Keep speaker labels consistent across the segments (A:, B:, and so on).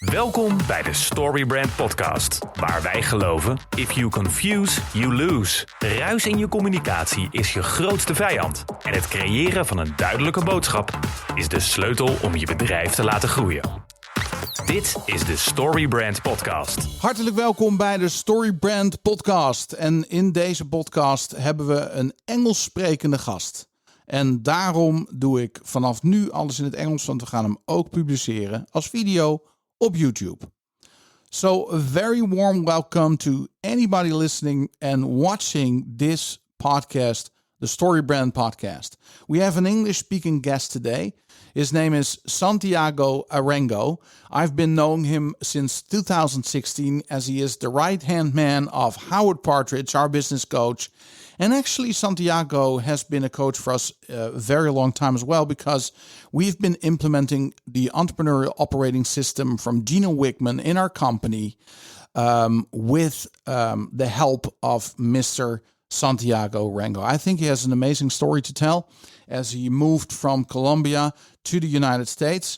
A: Welkom bij de Storybrand Podcast, waar wij geloven: if you confuse, you lose. Ruis in je communicatie is je grootste vijand. En het creëren van een duidelijke boodschap is de sleutel om je bedrijf te laten groeien. Dit is de Storybrand Podcast.
B: Hartelijk welkom bij de Storybrand Podcast. En in deze podcast hebben we een Engels sprekende gast. En daarom doe ik vanaf nu alles in het Engels, want we gaan hem ook publiceren als video op YouTube. So a very warm welcome to anybody listening and watching this podcast, the Storybrand Podcast. We have an English-speaking guest today. His name is Santiago Arango. I've been knowing him since 2016 as he is the right-hand man of Howard Partridge, our business coach. And actually, Santiago has been a coach for us a very long time as well, because we've been implementing the entrepreneurial operating system from Gino Wickman in our company with the help of Mr. Santiago Arango. I think he has an amazing story to tell as he moved from Colombia to the United States.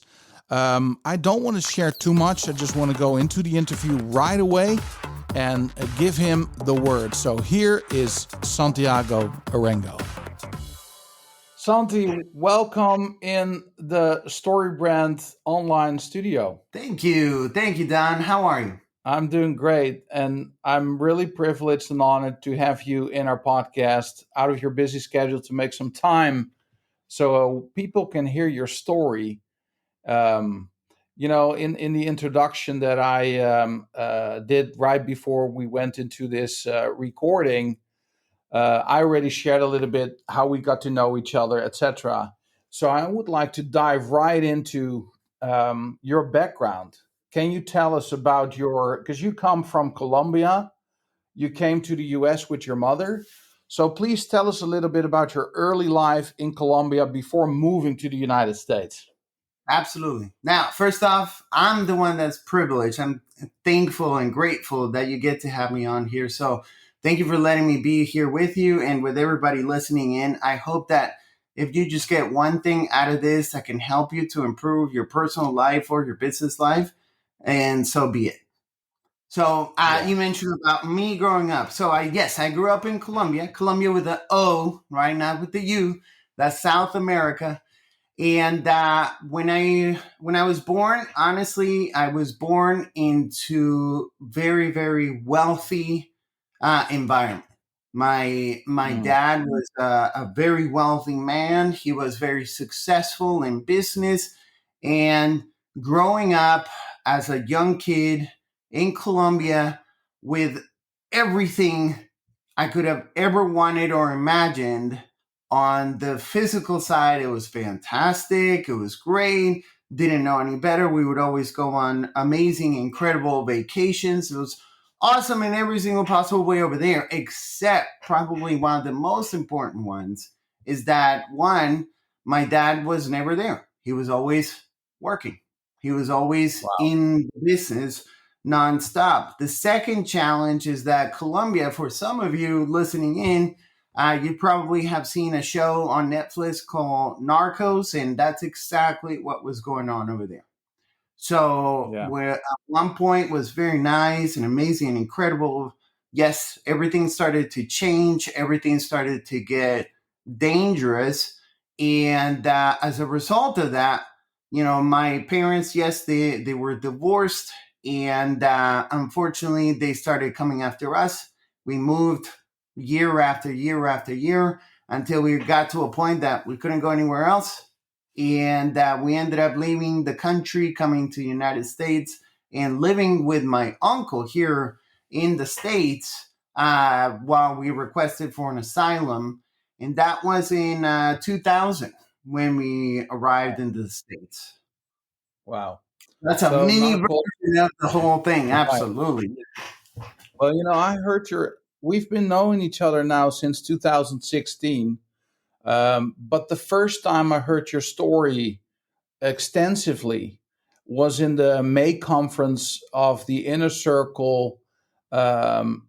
B: I don't want to share too much. I just want to go into the interview right away and give him the word. So here is Santiago Arango. Santi, welcome in the Storybrand online studio.
C: Thank you, Don. How are you?
B: I'm doing great, and I'm really privileged and honored to have you in our podcast out of your busy schedule to make some time so people can hear your story. In the introduction that I did right before we went into this recording, I already shared a little bit how we got to know each other, etc. So I would like to dive right into your background. Can you tell us about because you come from Colombia, you came to the US with your mother. So please tell us a little bit about your early life in Colombia before moving to the United States.
C: Absolutely. Now, first off, I'm the one that's privileged. I'm thankful and grateful that you get to have me on here. So thank you for letting me be here with you and with everybody listening in. I hope that if you just get one thing out of this that can help you to improve your personal life or your business life, and so be it. So You mentioned about me growing up. So I grew up in Colombia with the O, right? Not with the U. That's South America. And when I was born, honestly, I was born into very, very wealthy environment. My dad was a very wealthy man. He was very successful in business. And growing up as a young kid in Colombia with everything I could have ever wanted or imagined. On the physical side, it was fantastic. It was great. Didn't know any better. We would always go on amazing, incredible vacations. It was awesome in every single possible way over there, except probably one of the most important ones is that, one, my dad was never there. He was always working. He was always in business nonstop. The second challenge is that Colombia, for some of you listening in, you probably have seen a show on Netflix called Narcos, and that's exactly what was going on over there. So where at one point was very nice and amazing and incredible. Yes, everything started to change. Everything started to get dangerous. And as a result of that, my parents, yes, they were divorced. And unfortunately, they started coming after us. We moved year after year after year until we got to a point that we couldn't go anywhere else. And we ended up leaving the country, coming to the United States and living with my uncle here in the States while we requested for an asylum. And that was in 2000 when we arrived in the States.
B: Wow.
C: That's a mini version of the whole thing. Absolutely.
B: Well, I heard we've been knowing each other now since 2016. But the first time I heard your story extensively was in the May conference of the Inner Circle, in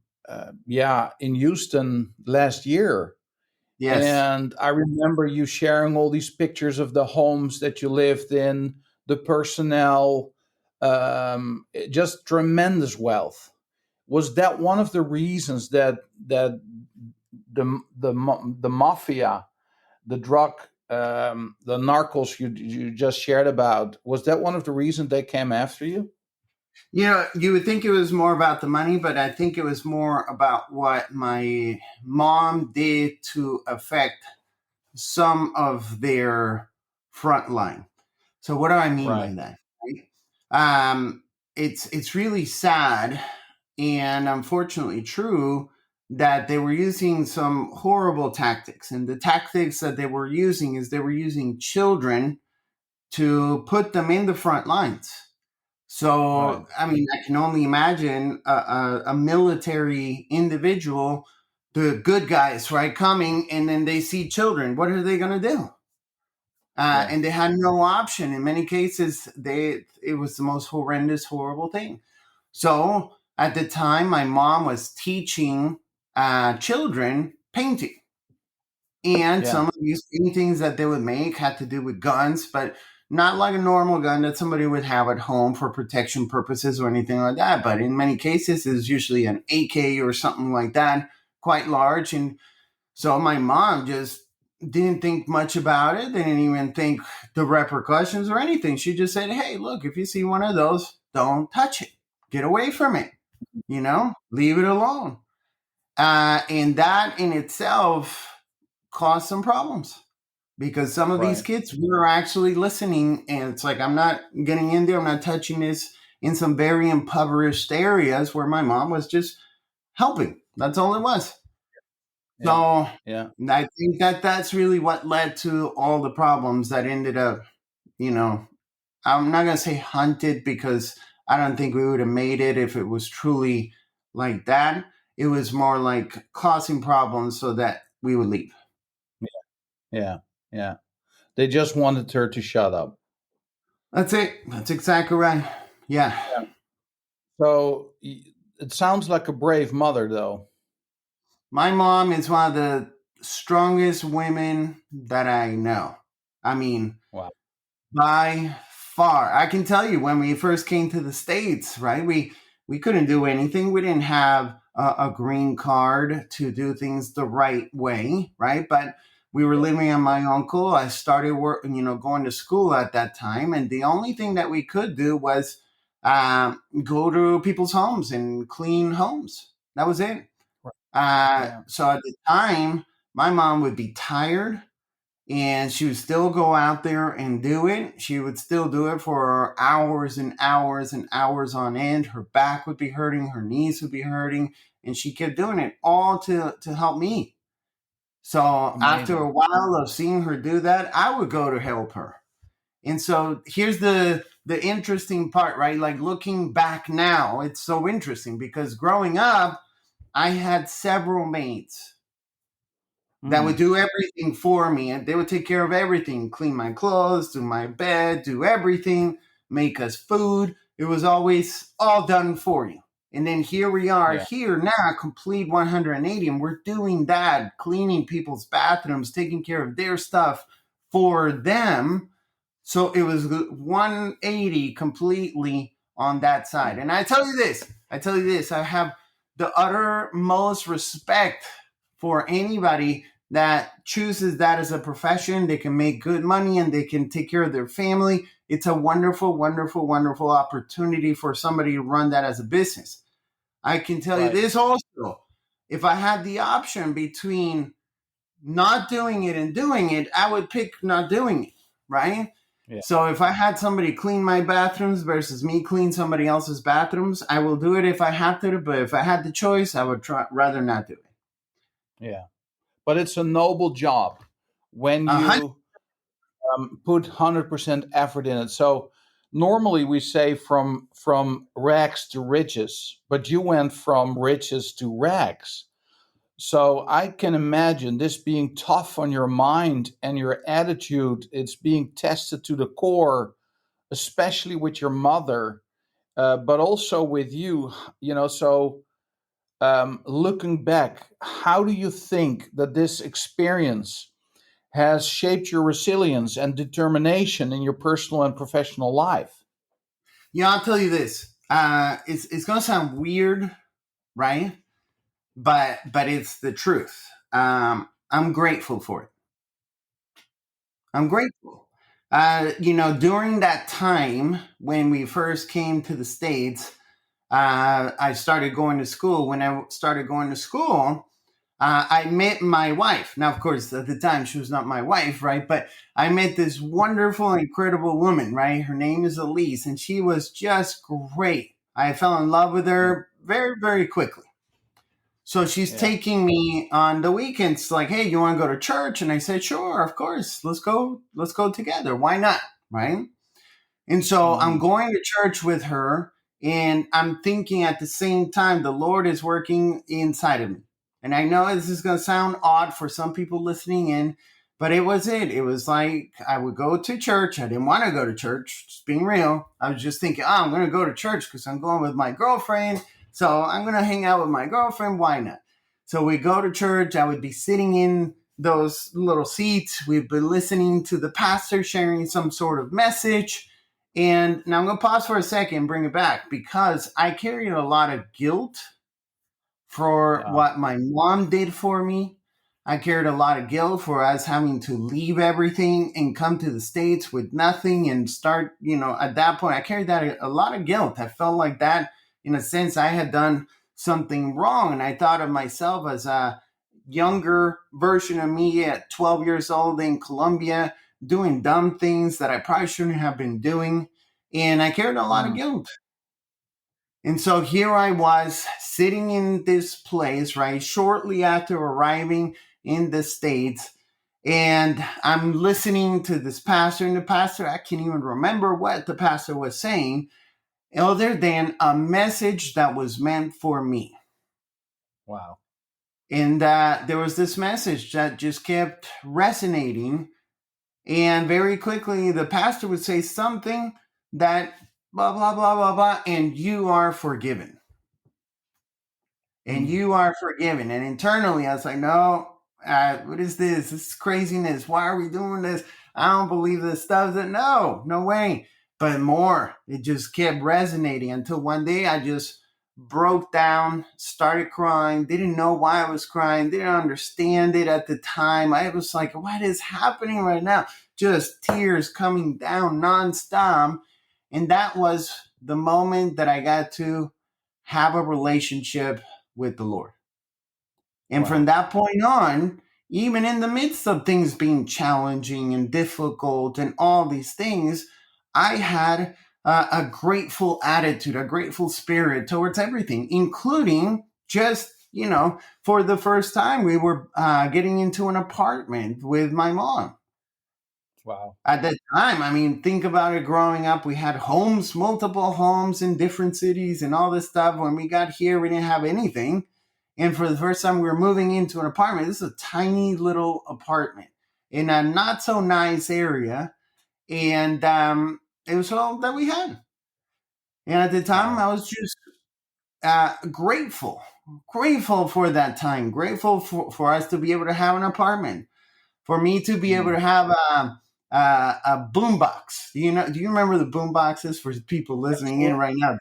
B: Houston last year.
C: Yes.
B: And I remember you sharing all these pictures of the homes that you lived in, the personnel, just tremendous wealth. Was that one of the reasons that the mafia, the drug, the narcos you just shared about, was that one of the reasons they came after you?
C: You know, you would think it was more about the money, but I think it was more about what my mom did to affect some of their front line. So what do I mean by
B: Right.
C: that? Right? It's really sad and unfortunately true that they were using some horrible tactics. And the tactics that they were using is they were using children to put them in the front lines. So,
B: Right.
C: I mean, I can only imagine a military individual, the good guys, right, coming, and then they see children. What are they going to do? And they had no option. In many cases, it was the most horrendous, horrible thing. So at the time, my mom was teaching children painting. And some of these paintings that they would make had to do with guns, but not like a normal gun that somebody would have at home for protection purposes or anything like that. But in many cases, it's usually an AK or something like that, quite large. And so my mom just didn't think much about it. They didn't even think the repercussions or anything. She just said, hey, look, if you see one of those, don't touch it. Get away from it. Leave it alone. And that in itself caused some problems because some of these kids were actually listening. And it's like, I'm not getting in there. I'm not touching this in some very impoverished areas where my mom was just helping. That's all it was. So I think that's really what led to all the problems that ended up, I'm not going to say hunted because I don't think we would have made it if it was truly like that. It was more like causing problems so that we would leave.
B: Yeah. They just wanted her to shut up.
C: That's it. That's exactly right. Yeah.
B: So it sounds like a brave mother, though.
C: My mom is one of the strongest women that I know. I mean,
B: wow.
C: By far. I can tell you when we first came to the States, right? We couldn't do anything. We didn't have a green card to do things the right way, right? But we were living on my uncle. I started going to school at that time. And the only thing that we could do was go to people's homes and clean homes. That was it. So at the time, my mom would be tired and she would still go out there and do it. She would still do it for hours and hours and hours on end. Her back would be hurting, her knees would be hurting, and she kept doing it all to help me. So after a while of seeing her do that, I would go to help her. And so here's the interesting part, right? Like looking back now, it's so interesting because growing up, I had several maids that would do everything for me. And they would take care of everything, clean my clothes, do my bed, do everything, make us food. It was always all done for you. And then here we are here now, complete 180. And we're doing that, cleaning people's bathrooms, taking care of their stuff for them. So it was 180 completely on that side. And I tell you this, I have the uttermost respect for anybody that chooses that as a profession. They can make good money and they can take care of their family. It's a wonderful, wonderful, wonderful opportunity for somebody to run that as a business. I can tell you this also. If I had the option between not doing it and doing it, I would pick not doing it, right? Yeah. So if I had somebody clean my bathrooms versus me clean somebody else's bathrooms, I will do it if I have to. But if I had the choice, I would rather not do it.
B: Yeah. But it's a noble job when you put 100% effort in it. So normally we say from rags to riches, but you went from riches to rags. So I can imagine this being tough on your mind and your attitude. It's being tested to the core, especially with your mother, but also with you, so looking back, how do you think that this experience has shaped your resilience and determination in your personal and professional life?
C: Yeah, I'll tell you this. It's gonna sound weird, right? But it's the truth. I'm grateful for it. I'm grateful. During that time when we first came to the States, I started going to school. When I started going to school, I met my wife. Now, of course, at the time, she was not my wife, right? But I met this wonderful, incredible woman, right? Her name is Elise, and she was just great. I fell in love with her very, very quickly. So she's taking me on the weekends, like, hey, you want to go to church? And I said, sure, of course. Let's go together. Why not? Right. And so I'm going to church with her, and I'm thinking at the same time, the Lord is working inside of me. And I know this is going to sound odd for some people listening in, but it was it. It was like I would go to church. I didn't want to go to church, just being real. I was just thinking, I'm going to go to church because I'm going with my girlfriend. So I'm going to hang out with my girlfriend. Why not? So we go to church. I would be sitting in those little seats. We've been listening to the pastor sharing some sort of message. And now I'm going to pause for a second and bring it back because I carried a lot of guilt for what my mom did for me. I carried a lot of guilt for us having to leave everything and come to the States with nothing and start, at that point, I carried that a lot of guilt. I felt like that, in a sense, I had done something wrong. And I thought of myself as a younger version of me at 12 years old in Colombia, doing dumb things that I probably shouldn't have been doing. And I carried a lot of guilt. And so here I was sitting in this place, right, shortly after arriving in the States. And I'm listening to this pastor, and the pastor, I can't even remember what the pastor was saying, other than a message that was meant for me.
B: Wow.
C: And there was this message that just kept resonating. And very quickly, the pastor would say something that blah, blah, blah, blah, blah, and you are forgiven. And you are forgiven. And internally, I was like, no, what is this? This is craziness. Why are we doing this? I don't believe this stuff. No way. But more, it just kept resonating until one day I just broke down, started crying, didn't know why I was crying, didn't understand it at the time. I was like, what is happening right now? Just tears coming down nonstop. And that was the moment that I got to have a relationship with the Lord. And from that point on, even in the midst of things being challenging and difficult and all these things, I had a grateful attitude, a grateful spirit towards everything, including just, for the first time, we were getting into an apartment with my mom.
B: Wow.
C: At that time, I mean, think about it. Growing up, we had homes, multiple homes in different cities and all this stuff. When we got here, we didn't have anything. And for the first time, we were moving into an apartment. This is a tiny little apartment in a not so nice area. And it was all that we had. And at the time, I was just grateful for that time, grateful for us to be able to have an apartment, for me to be able to have a boom box. Do you remember the boom boxes for people listening in right now?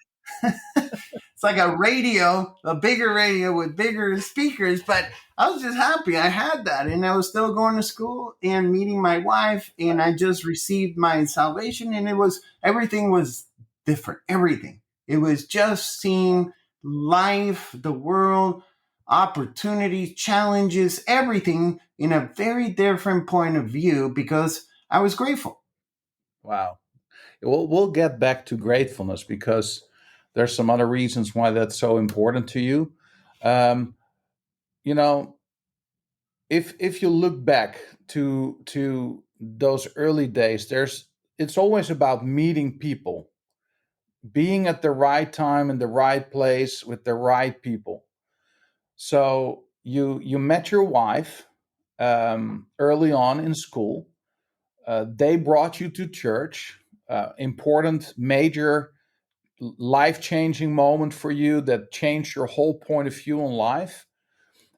C: It's like a radio, a bigger radio with bigger speakers, but I was just happy I had that. And I was still going to school and meeting my wife, and I just received my salvation, and everything was different. Everything. It was just seeing life, the world, opportunities, challenges, everything in a very different point of view because I was grateful.
B: Wow. We'll get back to gratefulness because there's some other reasons why that's so important to you. If you look back to those early days, it's always about meeting people, being at the right time in the right place with the right people. So you met your wife early on in school. They brought you to church. Important, major, life-changing moment for you that changed your whole point of view on life.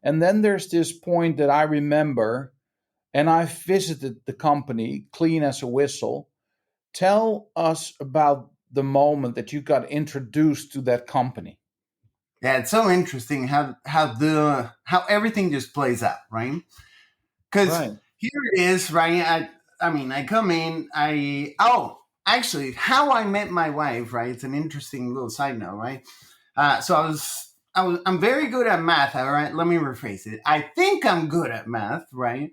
B: And then there's this point that I remember, and I visited the company, Clean as a Whistle. Tell us about the moment that you got introduced to that company?
C: Yeah, it's so interesting how everything just plays out, right? Because
B: Right.
C: here it is, right? I come in. Actually, how I met my wife, right? It's an interesting little side note, right? I'm very good at math. All right, let me rephrase it. I think I'm good at math, right?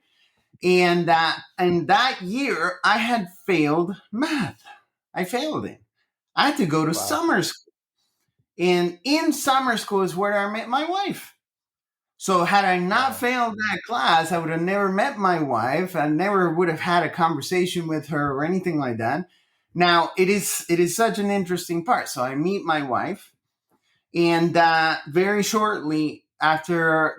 C: And that year, I had failed math. I failed it. I had to go to
B: Wow.
C: summer school, and in summer school is where I met my wife. So had I not failed that class, I would have never met my wife. I never would have had a conversation with her or anything like that. Now it is such an interesting part. So I meet my wife, and very shortly after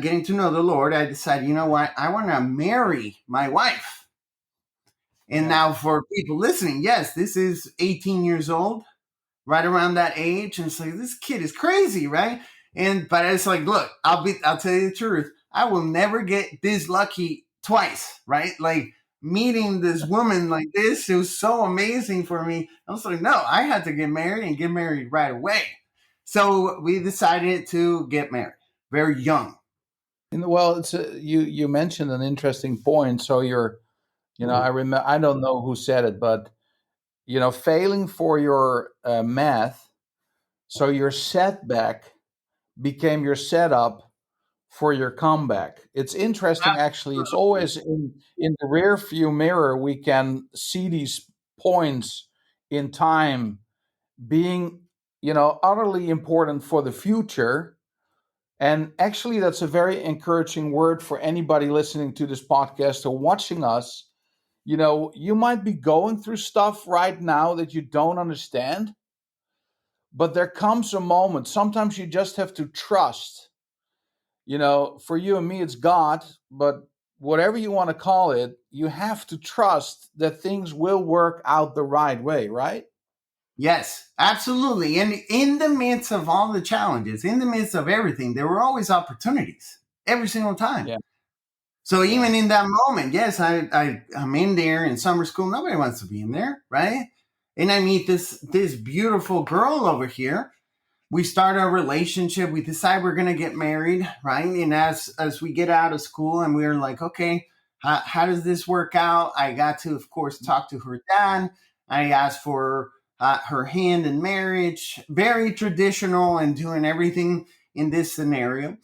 C: getting to know the Lord, I decided, you know what, I want to marry my wife. And now for people listening, yes, this is 18 years old, right around that age, and it's like, this kid is crazy, right? But it's like, look, I'll tell you the truth. I will never get this lucky twice, right? Like meeting this woman like this, it was so amazing for me. I was like, no, I had to get married and get married right away. So we decided to get married very young.
B: Well, it's you mentioned an interesting point. So I remember, I don't know who said it, but failing for your math, so your setback became your setup for your comeback. It's interesting, actually. It's always in the rear view mirror we can see these points in time being, utterly important for the future. And actually, that's a very encouraging word for anybody listening to this podcast or watching us. You might be going through stuff right now that you don't understand, but there comes a moment. Sometimes you just have to trust. For you and me, it's God, but whatever you want to call it, you have to trust that things will work out the right way, right?
C: Yes, absolutely. And in the midst of all the challenges, in the midst of everything, there were always opportunities every single time.
B: Yeah.
C: So even in that moment, yes, I'm in there in summer school. Nobody wants to be in there, right? And I meet this beautiful girl over here. We start a relationship. We decide we're going to get married, right? And as we get out of school, and we're like, okay, how does this work out? I got to, of course, talk to her dad. I asked for her hand in marriage. Very traditional and doing everything in this scenario.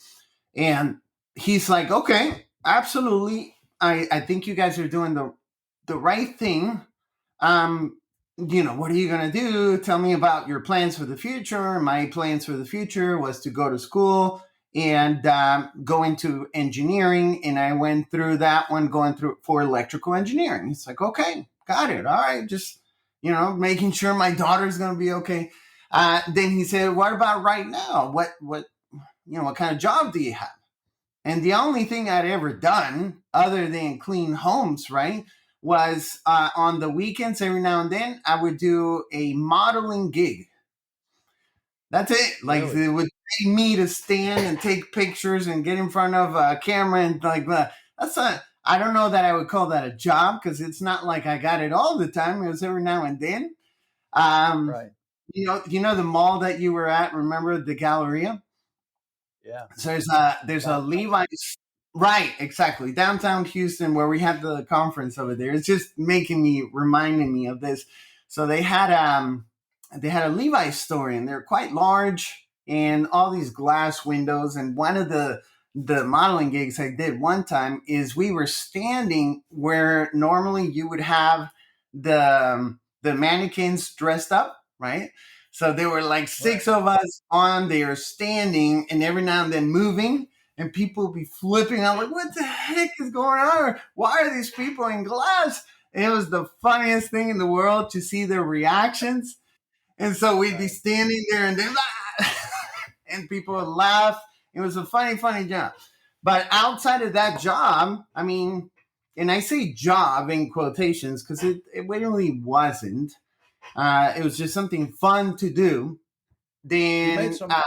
C: And he's like, okay, absolutely. I think you guys are doing the right thing. What are you going to do? Tell me about your plans for the future. My plans for the future was to go to school and go into engineering. And I went through that one, going through for electrical engineering. It's like, okay, got it. All right. Just, making sure my daughter's going to be okay. Then he said, what about right now? What kind of job do you have? And the only thing I'd ever done other than clean homes, right, was on the weekends, every now and then, I would do a modeling gig. That's it. Like, really? It would pay me to stand and take pictures and get in front of a camera and like that. I don't know that I would call that a job, because it's not like I got it all the time. It was every now and then. Right. The mall that you were at, remember the Galleria?
B: Yeah.
C: So there's a Levi's, right? Exactly, downtown Houston, where we had the conference over there. It's just reminding me of this. So they had a Levi's store, and they're quite large, and all these glass windows. And one of the modeling gigs I did one time is we were standing where normally you would have the mannequins dressed up, right? So there were like six of us on there standing, and every now and then moving, and people would be flipping out like, what the heck is going on? Why are these people in glass? And it was the funniest thing in the world to see their reactions. And so we'd be standing there, and and people would laugh. It was a funny job. But outside of that job, I mean, and I say job in quotations because it really wasn't. It was just something fun to do. Then
B: you made some time.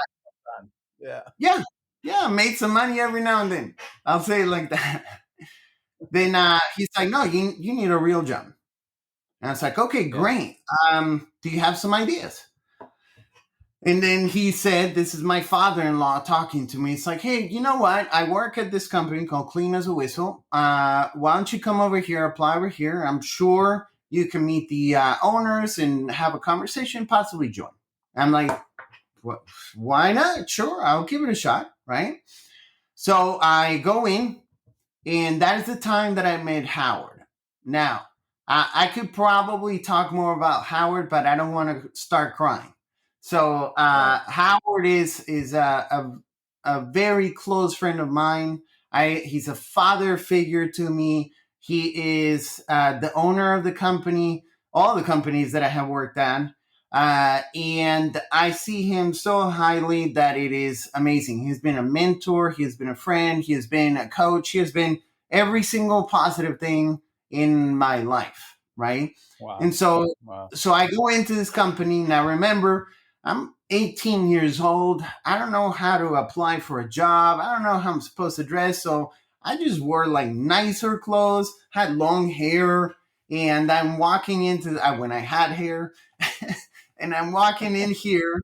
C: Yeah, made some money every now and then. I'll say it like that. Then he's like, no, you need a real job. And I was like, okay, great. Do you have some ideas? And then he said, this is my father-in-law talking to me. It's like, hey, you know what? I work at this company called Clean as a Whistle. Why don't you come over here, apply over here? I'm sure you can meet the owners and have a conversation, possibly join. I'm like, what? Why not? Sure, I'll give it a shot, right? So I go in, and that is the time that I met Howard. Now, I could probably talk more about Howard, but I don't want to start crying. So Howard is a very close friend of mine. He's a father figure to me. He is the owner of the company, all the companies that I have worked on. And I see him so highly that it is amazing. He's been a mentor. He has been a friend. He has been a coach. He has been every single positive thing in my life. Right.
B: Wow.
C: And so I go into this company. Now, remember, I'm 18 years old. I don't know how to apply for a job. I don't know how I'm supposed to dress. So I just wore like nicer clothes, had long hair, and I'm walking into when I had hair, and I'm walking in here,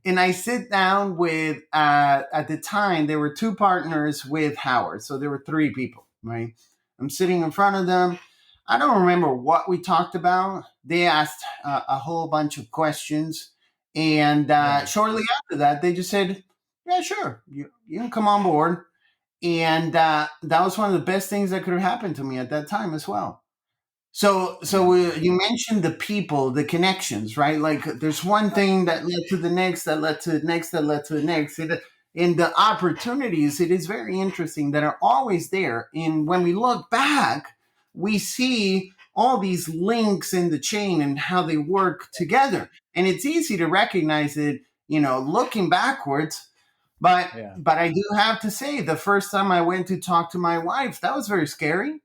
C: and I sit down with, at the time, there were two partners with Howard. So there were three people, right? I'm sitting in front of them. I don't remember what we talked about. They asked a whole bunch of questions. And shortly after that, they just said, yeah, sure, you can come on board. And that was one of the best things that could have happened to me at that time as well. So you mentioned the people, the connections, right? Like there's one thing that led to the next, that led to the next, that led to the next. And the opportunities, it is very interesting that are always there. And when we look back, we see all these links in the chain and how they work together. And it's easy to recognize it, looking backwards. But I do have to say, the first time I went to talk to my wife, that was very scary.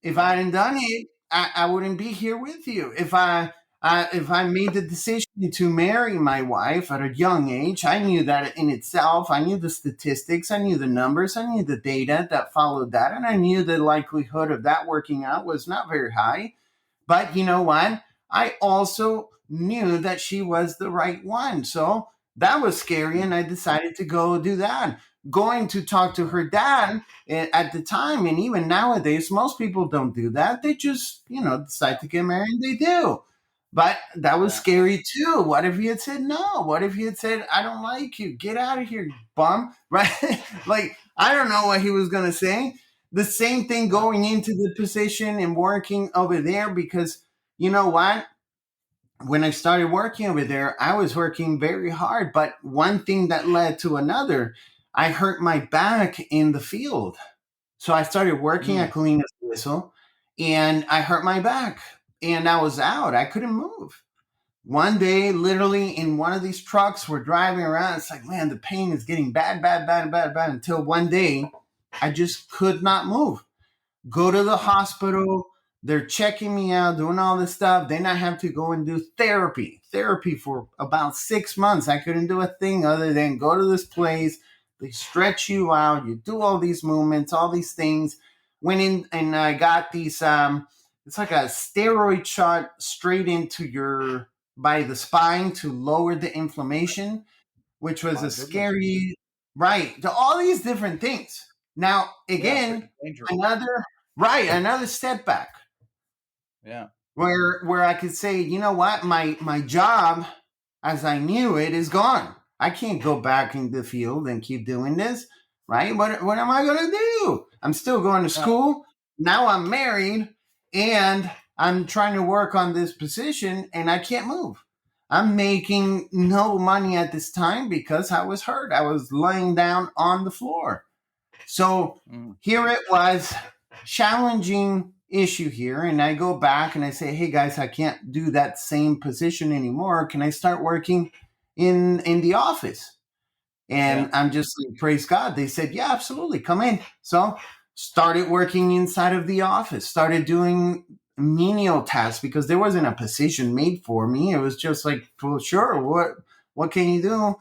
C: If I hadn't done it, I wouldn't be here with you. If I made the decision to marry my wife at a young age, I knew that in itself. I knew the statistics, I knew the numbers, I knew the data that followed that, and I knew the likelihood of that working out was not very high. But you know what? I also knew that she was the right one. So that was scary, and I decided to go do that. Going to talk to her dad at the time, and even nowadays, most people don't do that. They just, decide to get married, and they do. But that was scary too. What if he had said no? What if he had said, I don't like you, get out of here, bum, right? Like, I don't know what he was going to say. The same thing going into the position and working over there, because you know what? When I started working over there, I was working very hard. But one thing that led to another, I hurt my back in the field. So I started working at Clean as a Whistle, and I hurt my back, and I was out. I couldn't move. One day, literally in one of these trucks, we're driving around. It's like, man, the pain is getting bad, until one day I just could not move. Go to the hospital. They're checking me out, doing all this stuff. Then I have to go and do therapy for about 6 months. I couldn't do a thing other than go to this place. They stretch you out. You do all these movements, all these things. Went in and I got these, it's like a steroid shot straight into by the spine to lower the inflammation, which was scary, right? To all these different things. Now, again, another step back.
B: Yeah.
C: Where I could say, you know what, my job as I knew it is gone. I can't go back in the field and keep doing this, right? What am I going to do? I'm still going to school. Now I'm married, and I'm trying to work on this position, and I can't move. I'm making no money at this time because I was hurt. I was laying down on the floor. So here it was, challenging issue here, and I go back and I say, hey guys, I can't do that same position anymore. Can I start working in the office? And I'm just like, praise God. They said, yeah, absolutely, come in. So started working inside of the office, started doing menial tasks because there wasn't a position made for me. It was just like, well, sure, what can you do?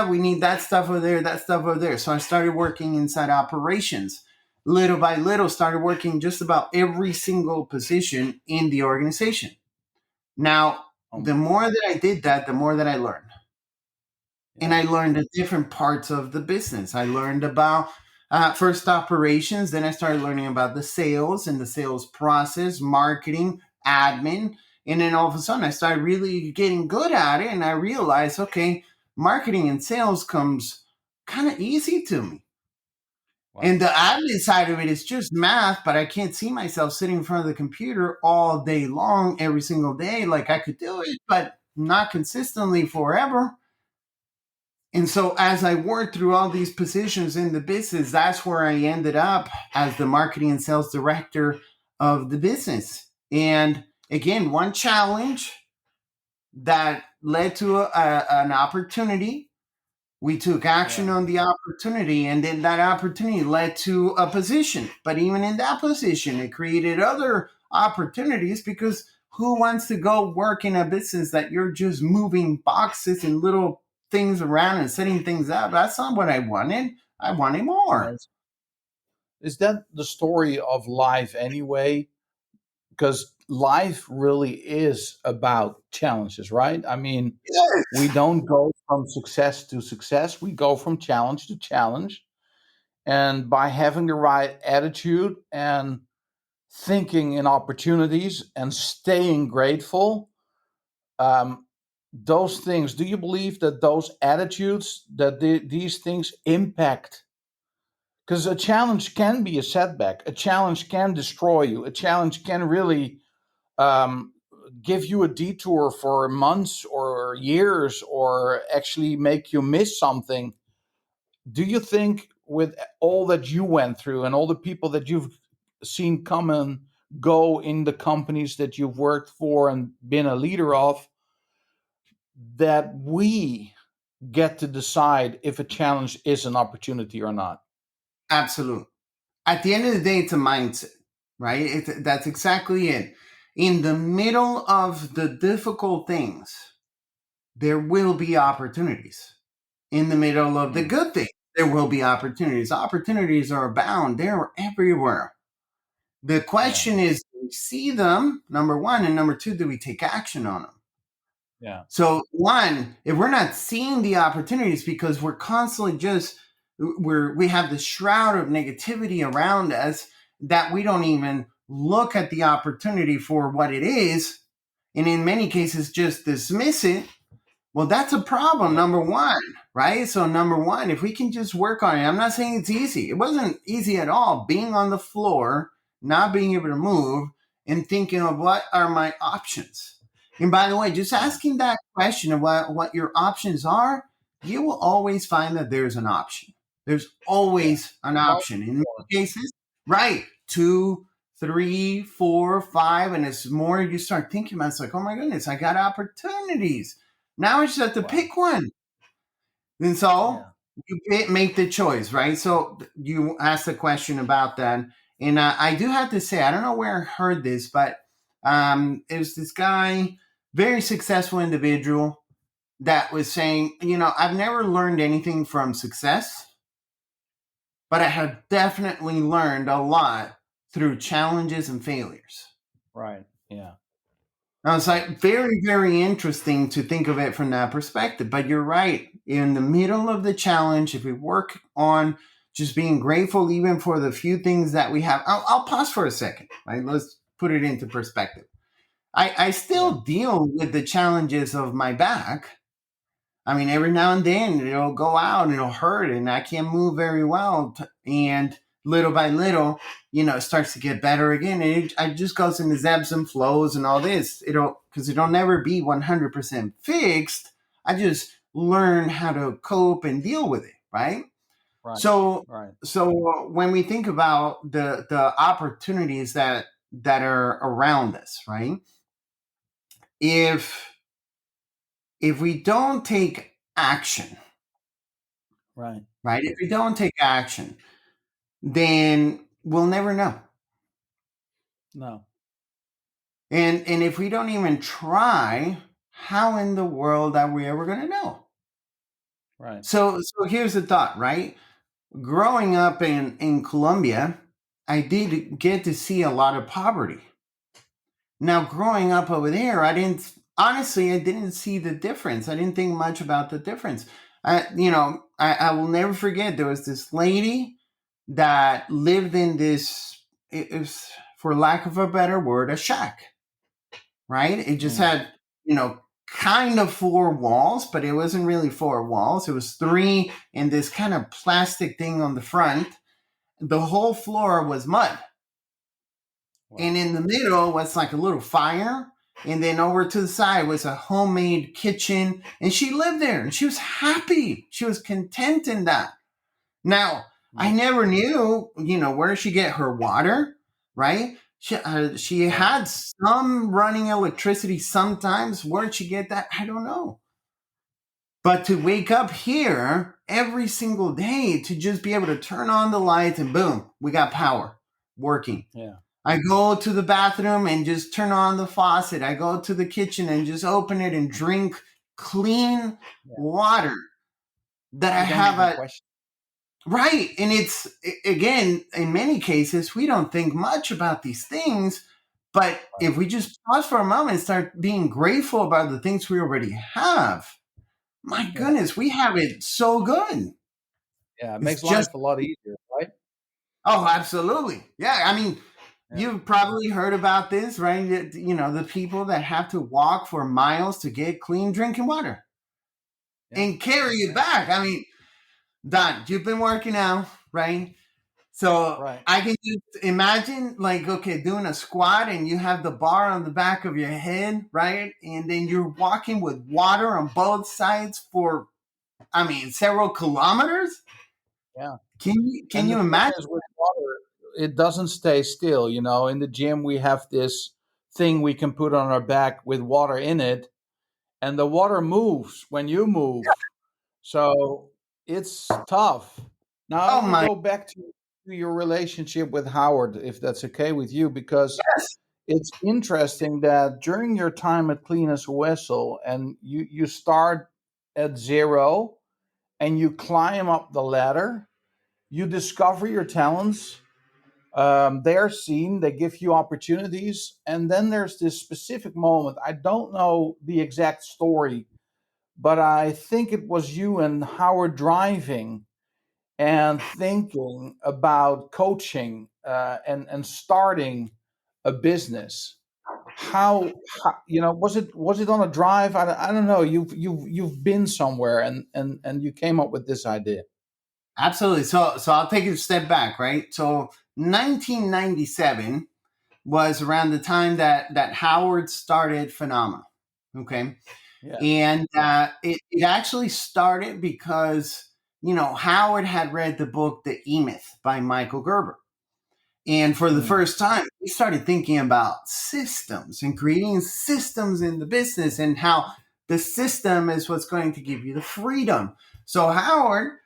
C: We need that stuff over there, that stuff over there. So I started working inside operations. little by little started working just about every single position in the organization. Now, the more that I did that, the more that I learned. And I learned the different parts of the business. I learned about first operations. Then I started learning about the sales and the sales process, marketing, admin. And then all of a sudden I started really getting good at it. And I realized, okay, marketing and sales comes kind of easy to me. Wow. And the admin side of it is just math, but I can't see myself sitting in front of the computer all day long, every single day. Like I could do it, but not consistently forever. And so as I worked through all these positions in the business, that's where I ended up as the marketing and sales director of the business. And again, one challenge that led to an opportunity. We took action on the opportunity, and then that opportunity led to a position. But even in that position, it created other opportunities, because who wants to go work in a business that you're just moving boxes and little things around and setting things up? That's not what I wanted. I wanted more.
B: Is that the story of life anyway? Because life really is about challenges, right? I mean,
C: Yes.
B: We don't go from success to success. We go from challenge to challenge. And by having the right attitude and thinking in opportunities and staying grateful, those things, do you believe that those attitudes, that these things impact? Because a challenge can be a setback. A challenge can destroy you. A challenge can really give you a detour for months or years, or actually make you miss something. Do you think, with all that you went through and all the people that you've seen come and go in the companies that you've worked for and been a leader of, that we get to decide if a challenge is an opportunity or not?
C: Absolutely. At the end of the day, it's a mindset, right? That's exactly it. In the middle of the difficult things, there will be opportunities. In the middle of the good things, there will be opportunities. Opportunities are abound. They're everywhere. The question is, do we see them, number one, and number two, do we take action on them?
B: Yeah.
C: So one, if we're not seeing the opportunities because we're constantly we have the shroud of negativity around us, that we don't even look at the opportunity for what it is, and in many cases just dismiss it, well, that's a problem, number one, right? So number one, if we can just work on it, I'm not saying it's easy. It wasn't easy at all, being on the floor, not being able to move, and thinking of what are my options. And by the way, just asking that question of what your options are, you will always find that there's an option. There's always an option. In many cases, right, 2, 3, 4, 5, and as more you start thinking about it, it's like, oh my goodness, I got opportunities. Now I just have to pick one. And so you make the choice, right? So you asked a question about that. And I do have to say, I don't know where I heard this, but it was this guy, very successful individual, that was saying, I've never learned anything from success, but I have definitely learned a lot through challenges and failures.
B: Right. Yeah.
C: Now, it's like very, very interesting to think of it from that perspective. But you're right. In the middle of the challenge, if we work on just being grateful, even for the few things that we have, I'll pause for a second, right? Let's put it into perspective. I still deal with the challenges of my back. I mean, every now and then it'll go out and it'll hurt, and I can't move very well. And little by little, it starts to get better again. And it just goes into ebbs and flows and all this. Because it'll never be 100% fixed. I just learn how to cope and deal with it, right?
B: Right.
C: So when we think about the opportunities that are around us, right? If we don't take action,
B: right?
C: If we don't take action, then we'll never know.
B: No.
C: And if we don't even try, how in the world are we ever going to know?
B: Right.
C: So here's the thought, right? Growing up in Colombia, I did get to see a lot of poverty. Now, growing up over there, I didn't see the difference. I didn't think much about the difference. I will never forget, there was this lady that lived in this, it was, for lack of a better word, a shack, right? It just had, kind of four walls, but it wasn't really four walls. It was three and this kind of plastic thing on the front. The whole floor was mud. Wow. And in the middle was like a little fire. And then over to the side was a homemade kitchen. And she lived there and she was happy. She was content in that. Now, I never knew, where she get her water, right? She had some running electricity sometimes. Where'd she get that? I don't know. But to wake up here every single day, to just be able to turn on the lights and boom, we got power working. Yeah. I go to the bathroom and just turn on the faucet. I go to the kitchen and just open it and drink clean water that I have right. And it's, again, in many cases, we don't think much about these things. But if we just pause for a moment and start being grateful about the things we already have, my goodness, we have it so good.
B: Yeah, it makes life a lot easier, right?
C: Oh, absolutely. Yeah, I mean, you've probably heard about this, right? The people that have to walk for miles to get clean drinking water and carry it back. I mean, Don, you've been working out, right? So I can just imagine, doing a squat and you have the bar on the back of your head, right? And then you're walking with water on both sides for, several kilometers.
B: Yeah.
C: Can you imagine?
B: With water, it doesn't stay still. In the gym, we have this thing we can put on our back with water in it, and the water moves when you move. Yeah. So it's tough. Now, I want to go back to your relationship with Howard, if that's okay with you, because it's interesting that during your time at Clean as a Whistle, and you start at zero and you climb up the ladder, you discover your talents. They're seen, they give you opportunities. And then there's this specific moment. I don't know the exact story, but I think it was you and Howard driving and thinking about coaching and starting a business. How was it on a drive? I don't know. You've been somewhere and you came up with this idea.
C: Absolutely. So I'll take a step back, right? So 1997 was around the time that Howard started Phenomenal. Okay. Yeah. And it actually started because, Howard had read the book, The E-Myth by Michael Gerber. And for the first time, he started thinking about systems and creating systems in the business and how the system is what's going to give you the freedom. So Howard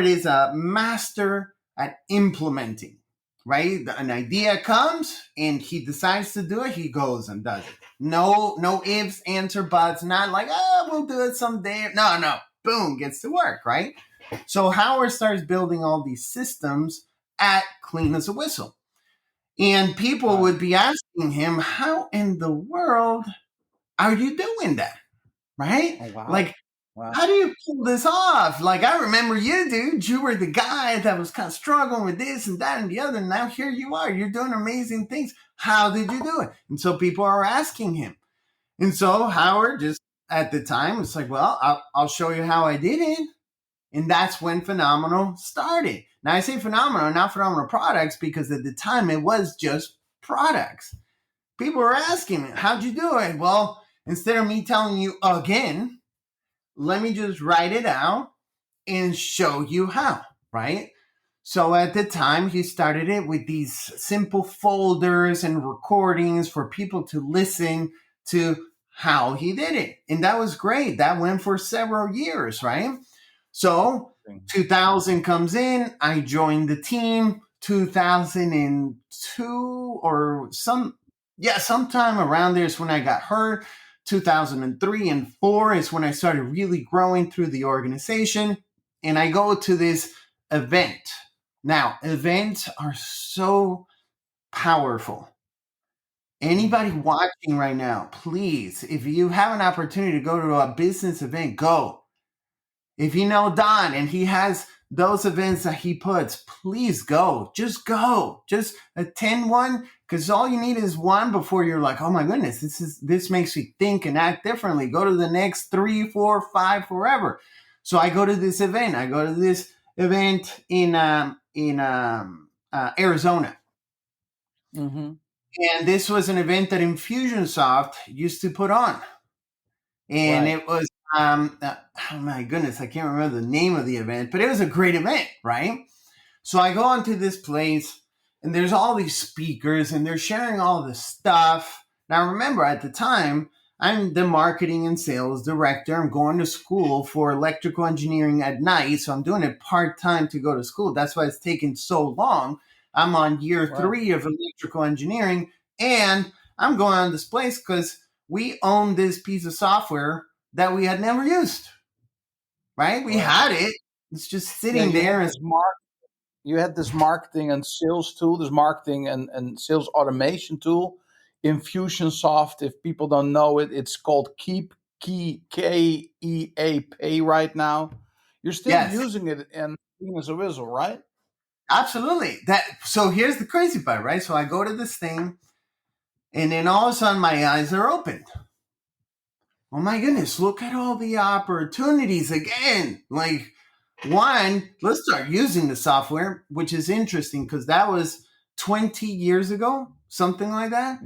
C: is a master at implementing, right? An idea comes and he decides to do it. He goes and does it. No ifs, ands, or buts. Not like, we'll do it someday. No. Boom, gets to work, right? So Howard starts building all these systems at Clean as a Whistle. And people would be asking him, how in the world are you doing that? Right? Oh, wow. How do you pull this off? I remember you, dude. You were the guy that was kind of struggling with this and that and the other. And now here you are. You're doing amazing things. How did you do it? And so people are asking him. And so Howard just at the time was like, well, I'll show you how I did it. And that's when Phenomenal started. Now I say Phenomenal, not Phenomenal Products, because at the time it was just products. People were asking me, how'd you do it? Well, instead of me telling you again, let me just write it out and show you how, right? So at the time, he started it with these simple folders and recordings for people to listen to how he did it. And that was great. That went for several years, right? So 2000 comes in, I joined the team. 2002 or sometime around there is when I got hurt. 2003 and 4 is when I started really growing through the organization. And I go to this event Now, events are so powerful. Anybody watching right now, please, if you have an opportunity to go to a business event, go. If you know Don and he has those events that he puts, please go. Just go. Just attend one, because all you need is one before you're like, oh my goodness, this makes me think and act differently. Go to the next 3, 4, 5, forever. So I go to this event. I go to this event in Arizona.
B: Mm-hmm.
C: And this was an event that Infusionsoft used to put on. And It was, oh my goodness, I can't remember the name of the event, but it was a great event, right? So I go onto this place and there's all these speakers and they're sharing all this stuff. Now, remember, at the time, I'm the marketing and sales director. I'm going to school for electrical engineering at night. So I'm doing it part-time to go to school. That's why it's taken so long. I'm on year 3 of electrical engineering, and I'm going on this place because we own this piece of software that we had never used, right? We had it. It's just sitting there.
B: You had this marketing and sales tool, this marketing and sales automation tool, Infusionsoft. If people don't know it, it's called K-E-A-P right now. You're still using it and as a whistle, right?
C: Absolutely. So here's the crazy part, right? So I go to this thing, and then all of a sudden my eyes are opened. Oh my goodness, look at all the opportunities again. Like, one, let's start using the software, which is interesting because that was 20 years ago, something like that.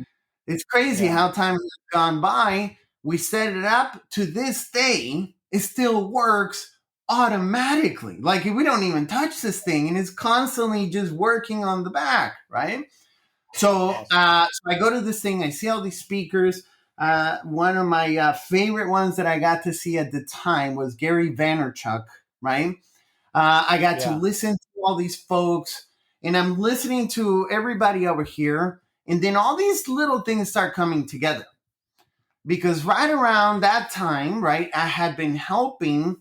C: It's crazy how time has gone by. We set it up to this day. It still works automatically. Like, we don't even touch this thing, and it's constantly just working on the back, right? So I go to this thing. I see all these speakers. One of my favorite ones that I got to see at the time was Gary Vaynerchuk, right? I got to listen to all these folks, and I'm listening to everybody over here, and then all these little things start coming together. Because right around that time, right, I had been helping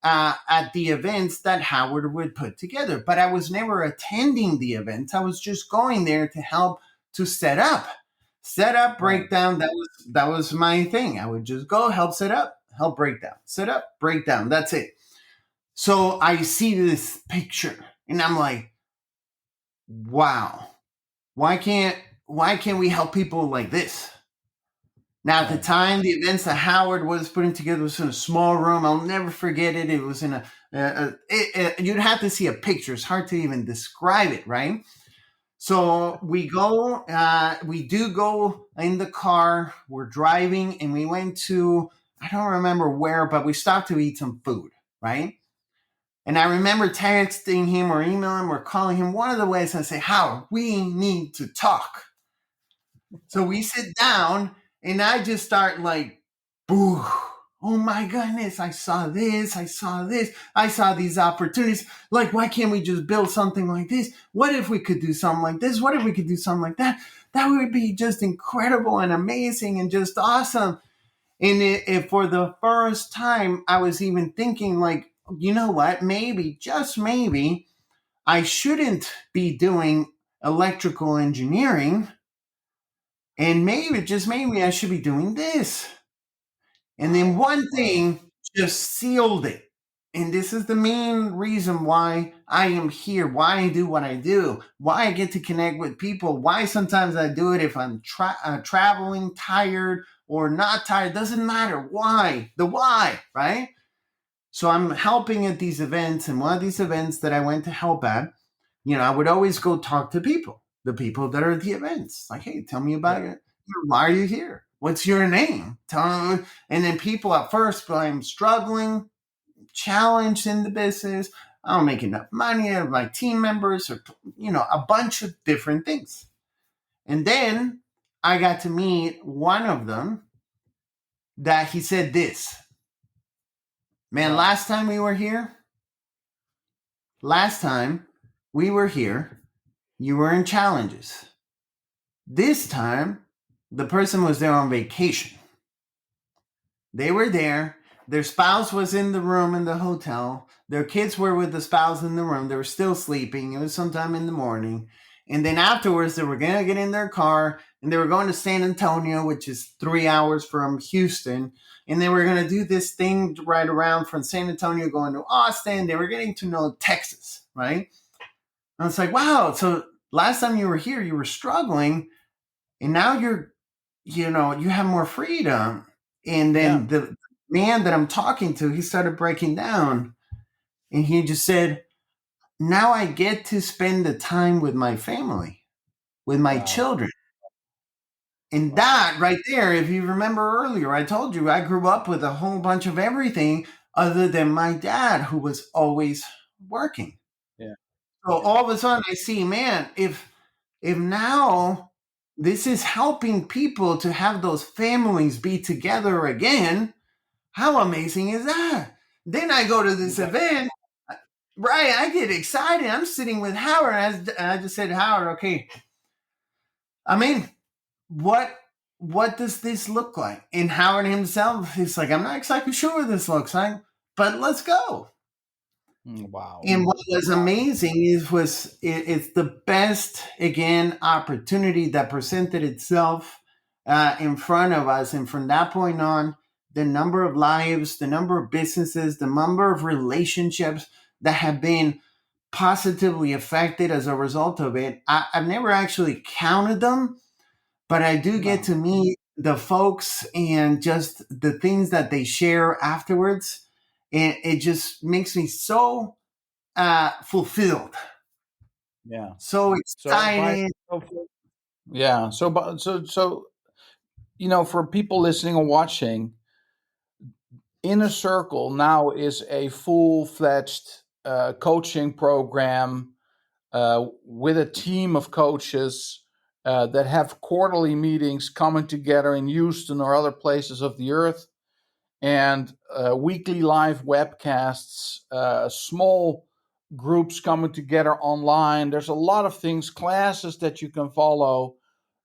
C: at the events that Howard would put together, but I was never attending the events. I was just going there to help to set up breakdown. That was my thing. I would just go help set up, help breakdown, set up, breakdown. That's it. So I see this picture and I'm like, wow, why can't we help people like this? Now, at the time, the events that Howard was putting together was in a small room. I'll never forget it. It was in you'd have to see a picture. It's hard to even describe it, right? So we do go in the car. We're driving, and we went to, I don't remember where, but we stopped to eat some food, right? And I remember texting him or emailing him or calling him one of the ways. I say, Howard, we need to talk. So we sit down, and I just start like, boo. Oh my goodness, I saw this. I saw these opportunities. Like, why can't we just build something like this? What if we could do something like this? What if we could do something like that? That would be just incredible and amazing and just awesome. And if for the first time, I was even thinking like, you know what? Maybe, just maybe, I shouldn't be doing electrical engineering. And maybe, just maybe, I should be doing this. And then one thing just sealed it. And this is the main reason why I am here, why I do what I do, why I get to connect with people, why sometimes I do it if I'm traveling, tired, or not tired. Doesn't matter. Why? The why, right? So I'm helping at these events. And one of these events that I went to help at, I would always go talk to people, the people that are at the events. Like, hey, tell me about it. Why are you here? What's your name? Tell me. And then people at first, but I'm struggling, challenged in the business. I don't make enough money out of my team members, or, a bunch of different things. And then I got to meet one of them that he said this, man, last time we were here, you were in challenges. This time, the person was there on vacation. They were there. Their spouse was in the room in the hotel. Their kids were with the spouse in the room. They were still sleeping. It was sometime in the morning. And then afterwards, they were going to get in their car and they were going to San Antonio, which is 3 hours from Houston. And they were going to do this thing right around from San Antonio going to Austin. They were getting to know Texas, right? And it's like, wow. So last time you were here, you were struggling. And now you have more freedom. And then the man that I'm talking to, he started breaking down. And he just said, now I get to spend the time with my family, with my children. And that right there, if you remember earlier, I told you I grew up with a whole bunch of everything other than my dad, who was always working.
B: Yeah.
C: So all of a sudden I see, man, if now this is helping people to have those families be together again, how amazing is that? Then I go to this event, right? I get excited. I'm sitting with Howard. And I just said, Howard, okay, I mean, what does this look like? And Howard himself, he's like, I'm not exactly sure what this looks like, but let's go.
B: Wow.
C: And what was amazing it's the best, again, opportunity that presented itself in front of us. And from that point on, the number of lives, the number of businesses, the number of relationships that have been positively affected as a result of it, I've never actually counted them. But I do get to meet the folks and just the things that they share afterwards. And it just makes me so fulfilled.
B: Yeah.
C: So excited.
B: So, for people listening and watching, Inner Circle now is a full-fledged coaching program with a team of coaches that have quarterly meetings coming together in Houston or other places of the earth, and weekly live webcasts, small groups coming together online. There's a lot of things, classes that you can follow,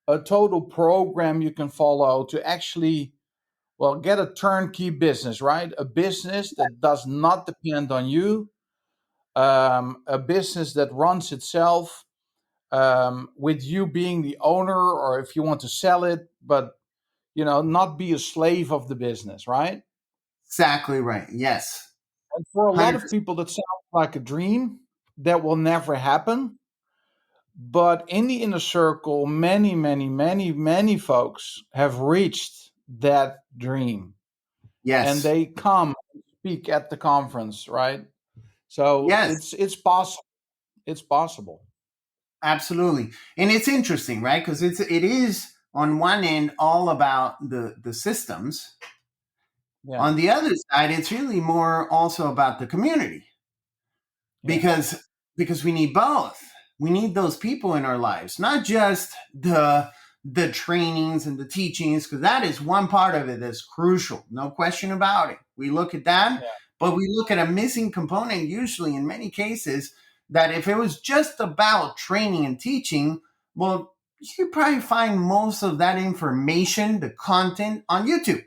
B: a total program you can follow to actually, get a turnkey business, right? A business that does not depend on you, a business that runs itself, with you being the owner, or if you want to sell it, but not be a slave of the business, right?
C: Exactly right. Yes.
B: And for a lot
C: 100%.
B: of people, that sounds like a dream that will never happen. But in the Inner Circle, many, many, many, many folks have reached that dream.
C: Yes.
B: And they come and speak at the conference, right? So
C: yes.
B: it's possible. It's possible.
C: Absolutely. And it's interesting, right? Because it is on one end all about the systems. Yeah. On the other side, it's really more also about the community. Yeah. Because we need both. We need those people in our lives, not just the trainings and the teachings, because that is one part of it that's crucial. No question about it. We look at that, but we look at a missing component usually in many cases, that if it was just about training and teaching, well, you could probably find most of that information, the content, on YouTube.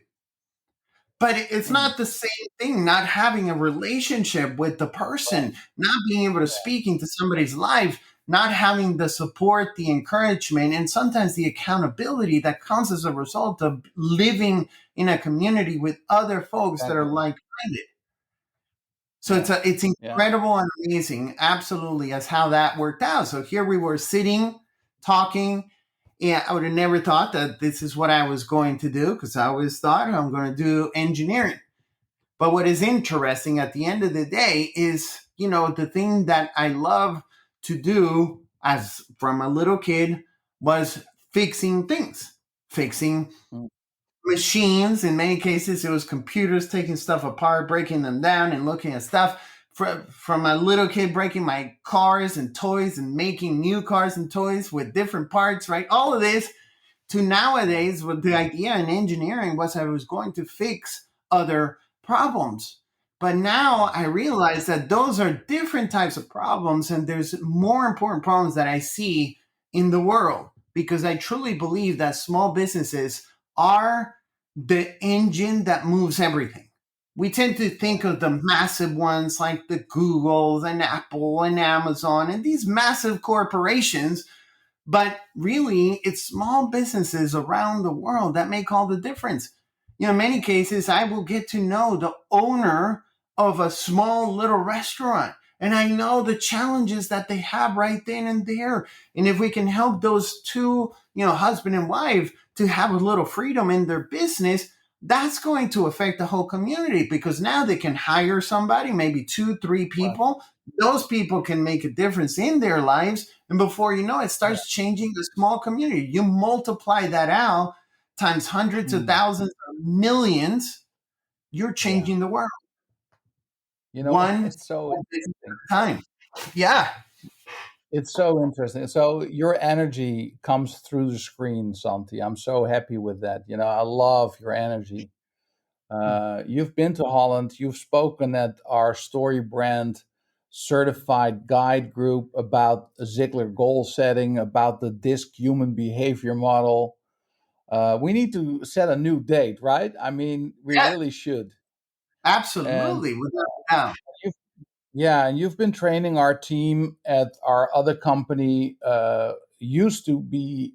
C: But it's not the same thing, not having a relationship with the person, not being able to speak into somebody's life, not having the support, the encouragement, and sometimes the accountability that comes as a result of living in a community with other folks that are like-minded. So it's incredible and amazing, absolutely, as how that worked out. So here we were sitting, talking. Yeah, I would have never thought that this is what I was going to do, because I always thought I'm going to do engineering. But what is interesting at the end of the day is, the thing that I love to do as from a little kid was fixing things, fixing machines. In many cases, it was computers, taking stuff apart, breaking them down and looking at stuff. From a little kid, breaking my cars and toys and making new cars and toys with different parts, right? All of this, to nowadays, with the idea in engineering was I was going to fix other problems. But now I realize that those are different types of problems, and there's more important problems that I see in the world, because I truly believe that small businesses are the engine that moves everything. we tend to think of the massive ones like the Googles and Apple and Amazon and these massive corporations. But really, it's small businesses around the world that make all the difference. In many cases, I will get to know the owner of a small little restaurant, and I know the challenges that they have right then and there. And if we can help those two, husband and wife, to have a little freedom in their business, that's going to affect the whole community, because now they can hire somebody, maybe 2-3 people. Those people can make a difference in their lives. And before you know it, starts changing the small community. You multiply that out times hundreds of thousands or millions, you're changing the world. One
B: it's so interesting.
C: time. Yeah.
B: It's so interesting. So your energy comes through the screen, Santi. I'm so happy with that. I love your energy. You've been to Holland. You've spoken at our Storybrand certified guide group about Ziglar goal setting, about the DISC human behavior model. We need to set a new date, right? I mean, we really should.
C: Absolutely.
B: And
C: Without a doubt.
B: and you've been training our team at our other company. Used to be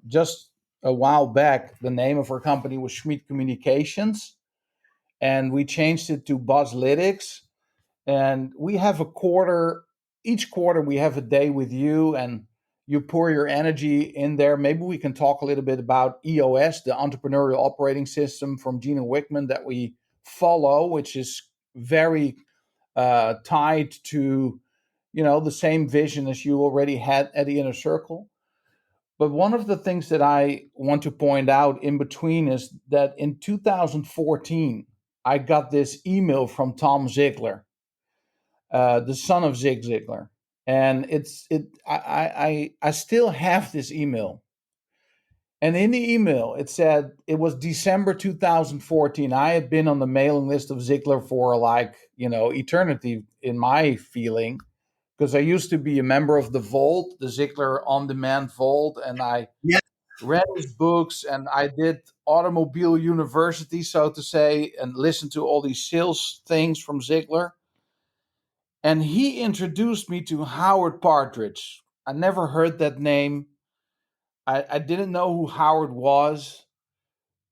B: just a while back, the name of our company was Schmidt Communications, and we changed it to Buzzlytics. And we have each quarter we have a day with you, and you pour your energy in there. Maybe we can talk a little bit about EOS, the entrepreneurial operating system from Gino Wickman that we follow, which is very tied to, the same vision as you already had at the Inner Circle. But one of the things that I want to point out in between is that in 2014, I got this email from Tom Ziglar, the son of Zig Ziglar, and I still have this email. And in the email, it said it was December 2014. I had been on the mailing list of Ziglar for eternity, in my feeling, because I used to be a member of the Vault, the Ziglar on-demand Vault, and I read his books, and I did Automobile University, so to say, and listened to all these sales things from Ziglar. And he introduced me to Howard Partridge. I never heard that name. I didn't know who Howard was,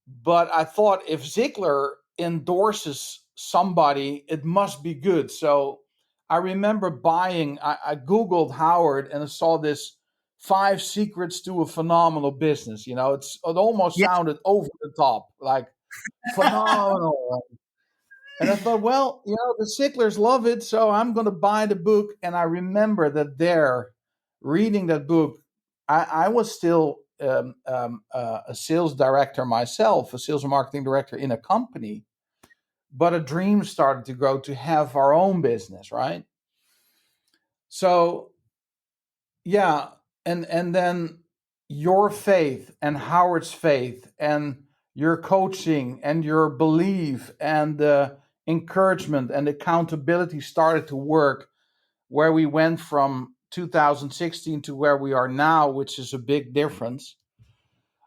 B: but I thought if Ziglar endorses somebody, it must be good. So I remember I Googled Howard and I saw this 5 secrets to a phenomenal business. It almost sounded over the top, like phenomenal. And I thought, well, the Ziglars love it, so I'm going to buy the book. And I remember that reading that book, I was still a sales director myself, a sales and marketing director in a company, but a dream started to grow to have our own business, right? So, and then your faith and Howard's faith and your coaching and your belief and the encouragement and accountability started to work, where we went from 2016 to where we are now, which is a big difference.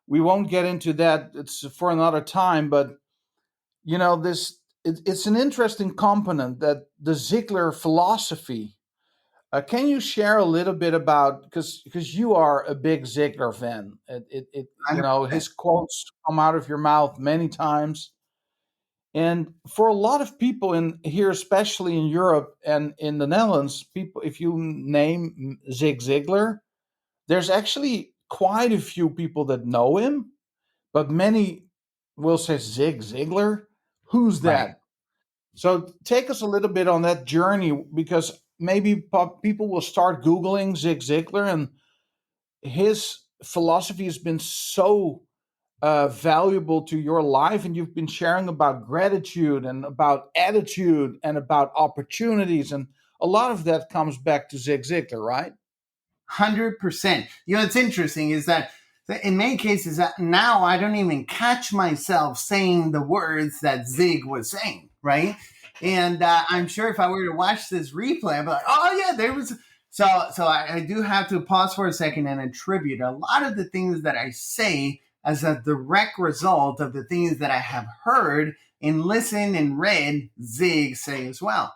B: We won't get into that. It's for another time, but it's an interesting component, that the Ziglar philosophy. Can you share a little bit about, because you are a big Ziglar fan? His quotes come out of your mouth many times. And for a lot of people in here, especially in Europe and in the Netherlands, people, if you name Zig Ziglar, there's actually quite a few people that know him, but many will say, Zig Ziglar? Who's that? Right. So take us a little bit on that journey, because maybe people will start Googling Zig Ziglar, and his philosophy has been so valuable to your life, and you've been sharing about gratitude and about attitude and about opportunities, and a lot of that comes back to Zig Ziglar, right?
C: 100%. What's interesting is that in many cases now I don't even catch myself saying the words that Zig was saying, right? And I'm sure if I were to watch this replay, I'd be like, oh yeah, there was. So I do have to pause for a second and attribute a lot of the things that I say as a direct result of the things that I have heard and listened and read Zig say as well.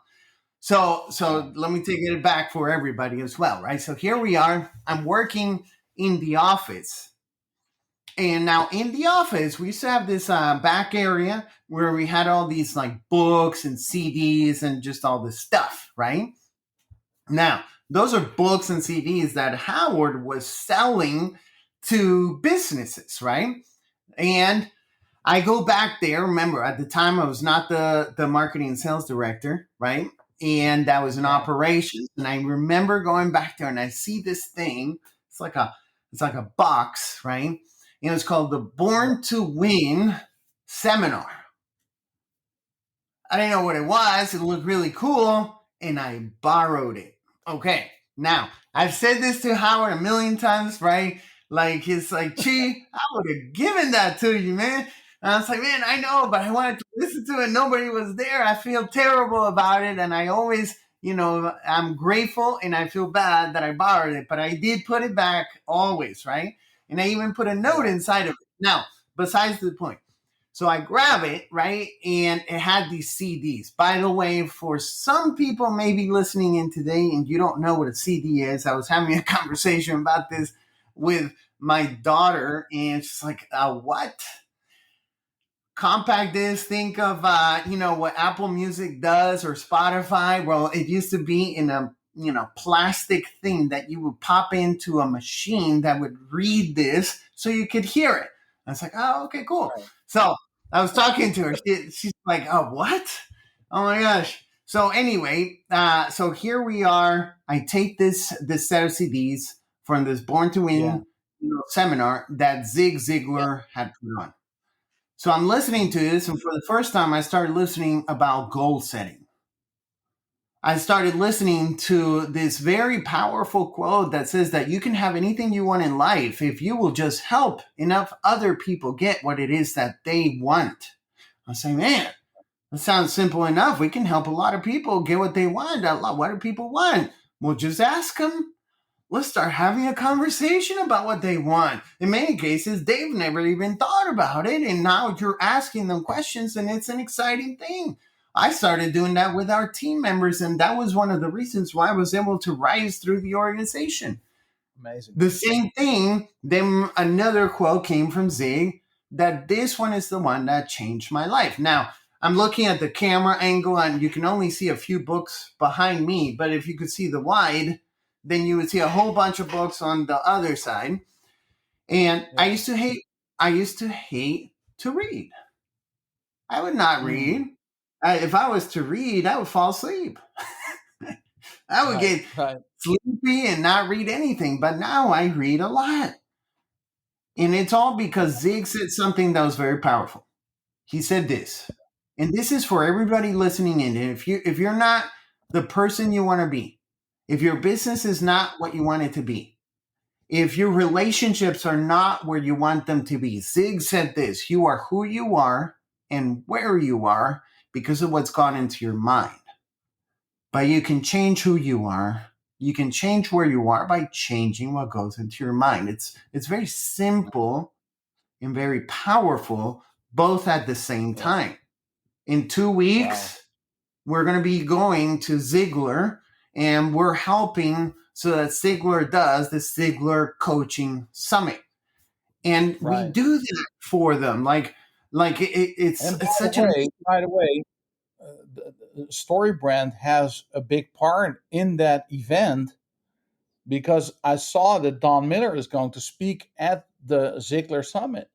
C: So let me take it back for everybody as well, right? So here we are. I'm working in the office. And now in the office, we used to have this back area where we had all these like books and CDs and just all this stuff, right? Now, those are books and CDs that Howard was selling to businesses, right? And I go back there. Remember, at the time, I was not the marketing and sales director, right? And that was an operation. And I remember going back there and I see this thing. It's like a box, right? And it's called the Born to Win seminar. I didn't know what it was. It looked really cool. And I borrowed it. Okay. Now, I've said this to Howard a million times, right? Like, it's like, gee, I would have given that to you, man. And I was like, man, I know, but I wanted to listen to it. Nobody was there. I feel terrible about it. And I always, I'm grateful and I feel bad that I borrowed it, but I did put it back always, right? And I even put a note inside of it. Now, besides the point. So I grab it, right? And it had these CDs. By the way, for some people maybe listening in today and you don't know what a CD is, I was having a conversation about this with my daughter and she's like, what? Compact disc, think of, what Apple Music does or Spotify. Well, it used to be in a, plastic thing that you would pop into a machine that would read this so you could hear it. I was like, oh, okay, cool. Right. So I was talking to her. She's like, oh, what? Oh my gosh. So anyway, so here we are. I take this set of CDs from this Born to Win seminar that Zig Ziglar had put on. So I'm listening to this, and for the first time, I started listening about goal setting. I started listening to this very powerful quote that says that you can have anything you want in life if you will just help enough other people get what it is that they want. I was saying, man, that sounds simple enough. We can help a lot of people get what they want. What do people want? Well, just ask them. Let's start having a conversation about what they want. In many cases, they've never even thought about it. And now you're asking them questions and it's an exciting thing. I started doing that with our team members. And that was one of the reasons why I was able to rise through the organization.
B: Amazing.
C: The same thing, then another quote came from Zig that this one is the one that changed my life. Now, I'm looking at the camera angle and you can only see a few books behind me. But if you could see the wide, then you would see a whole bunch of books on the other side. And I used to hate to read. I would not read. If I was to read, I would fall asleep. I would get sleepy and not read anything. But now I read a lot. And it's all because Zig said something that was very powerful. He said this, and this is for everybody listening in. And if you're not the person you want to be, if your business is not what you want it to be, if your relationships are not where you want them to be, Zig said this, you are who you are and where you are because of what's gone into your mind. But you can change who you are. You can change where you are by changing what goes into your mind. It's very simple and very powerful, both at the same time. In 2 weeks, we're going to be going to Ziglar, and we're helping so that Ziglar does the Ziglar Coaching Summit. And we do that for them. It's such a...
B: By the way, Storybrand has a big part in that event because I saw that Don Miller is going to speak at the Ziglar Summit.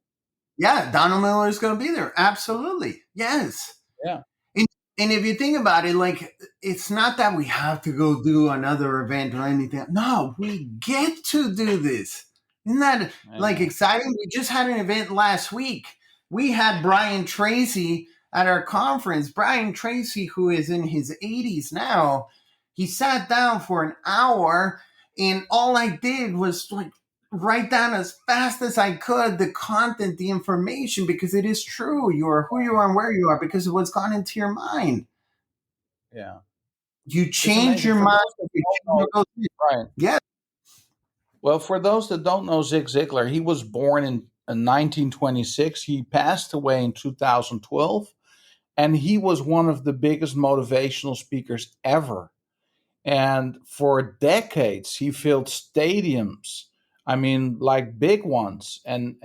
C: Yeah, Donald Miller is going to be there. Absolutely. Yes.
B: Yeah.
C: And if you think about it, it's not that we have to go do another event or anything. No, we get to do this. Isn't that exciting? We just had an event last week. We had Brian Tracy at our conference. Brian Tracy, who is in his 80s now, he sat down for an hour and all I did was write down as fast as I could the content, the information, because it is true. You are who you are and where you are because of what's gone into your mind.
B: Yeah.
C: You change your mind.
B: Right.
C: Yeah.
B: Well, for those that don't know Zig Ziglar, he was born in 1926. He passed away in 2012. And he was one of the biggest motivational speakers ever. And for decades, he filled stadiums. I mean, like big ones. And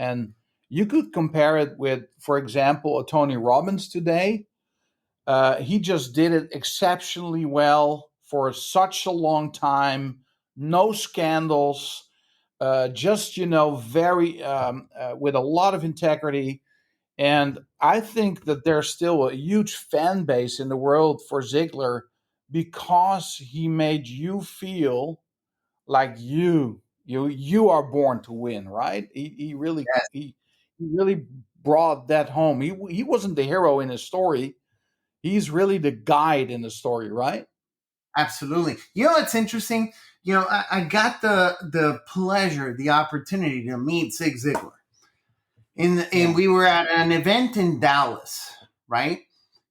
B: you could compare it with, for example, a Tony Robbins today. He just did it exceptionally well for such a long time. No scandals. Just, very with a lot of integrity. And I think that there's still a huge fan base in the world for Ziglar because he made you feel like you are born to win, right? He really
C: Yes,
B: he really brought that home. He wasn't the hero in his story. He's really the guide in the story, right?
C: absolutely. You know, it's interesting. I got the pleasure, the opportunity to meet Zig Ziglar. And
B: Yeah.
C: we were at an event in Dallas, right?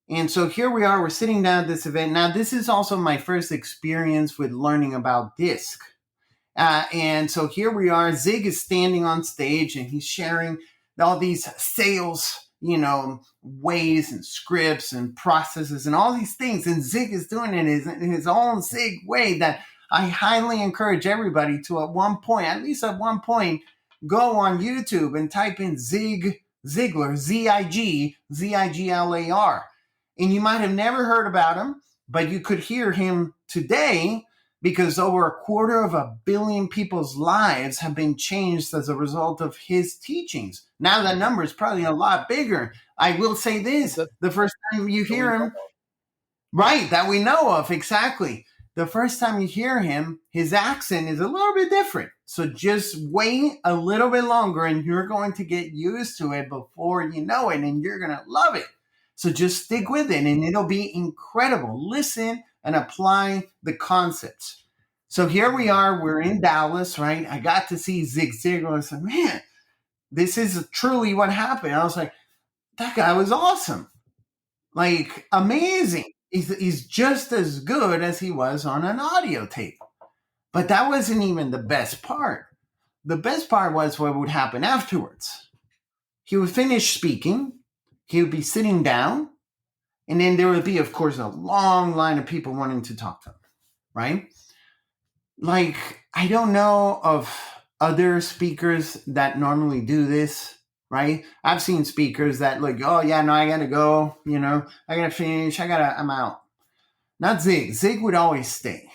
C: And so here we are, we're sitting down at this event. Now, this is also my first experience with learning about DISC. And so here we are, Zig is standing on stage and he's sharing all these sales, ways and scripts and processes and all these things. And Zig is doing it in his own Zig way that I highly encourage everybody to at least at one point, go on YouTube and type in Ziglar, Ziglar. And you might have never heard about him, but you could hear him today because over 250 million people's lives have been changed as a result of his teachings. Now that number is probably a lot bigger. I will say this, the first time you hear him, right, that we know of, exactly. The first time you hear him, his accent is a little bit different. So just wait a little bit longer and you're going to get used to it before you know it, and you're going to love it. So just stick with it and it'll be incredible. Listen and apply the concepts. So here we are, we're in Dallas, right? I got to see Zig Ziglar. I said, man, this is truly what happened. I was like, that guy was awesome. Like, amazing. He's just as good as he was on an audio tape. But that wasn't even the best part. The best part was what would happen afterwards. He would finish speaking. He would be sitting down. And then there would be, of course, a long line of people wanting to talk to him, right? Like, I don't know of other speakers that normally do this, right? I've seen speakers that like, oh yeah, no, I gotta go, I gotta finish, I'm out. Not Zig. Zig would always stay.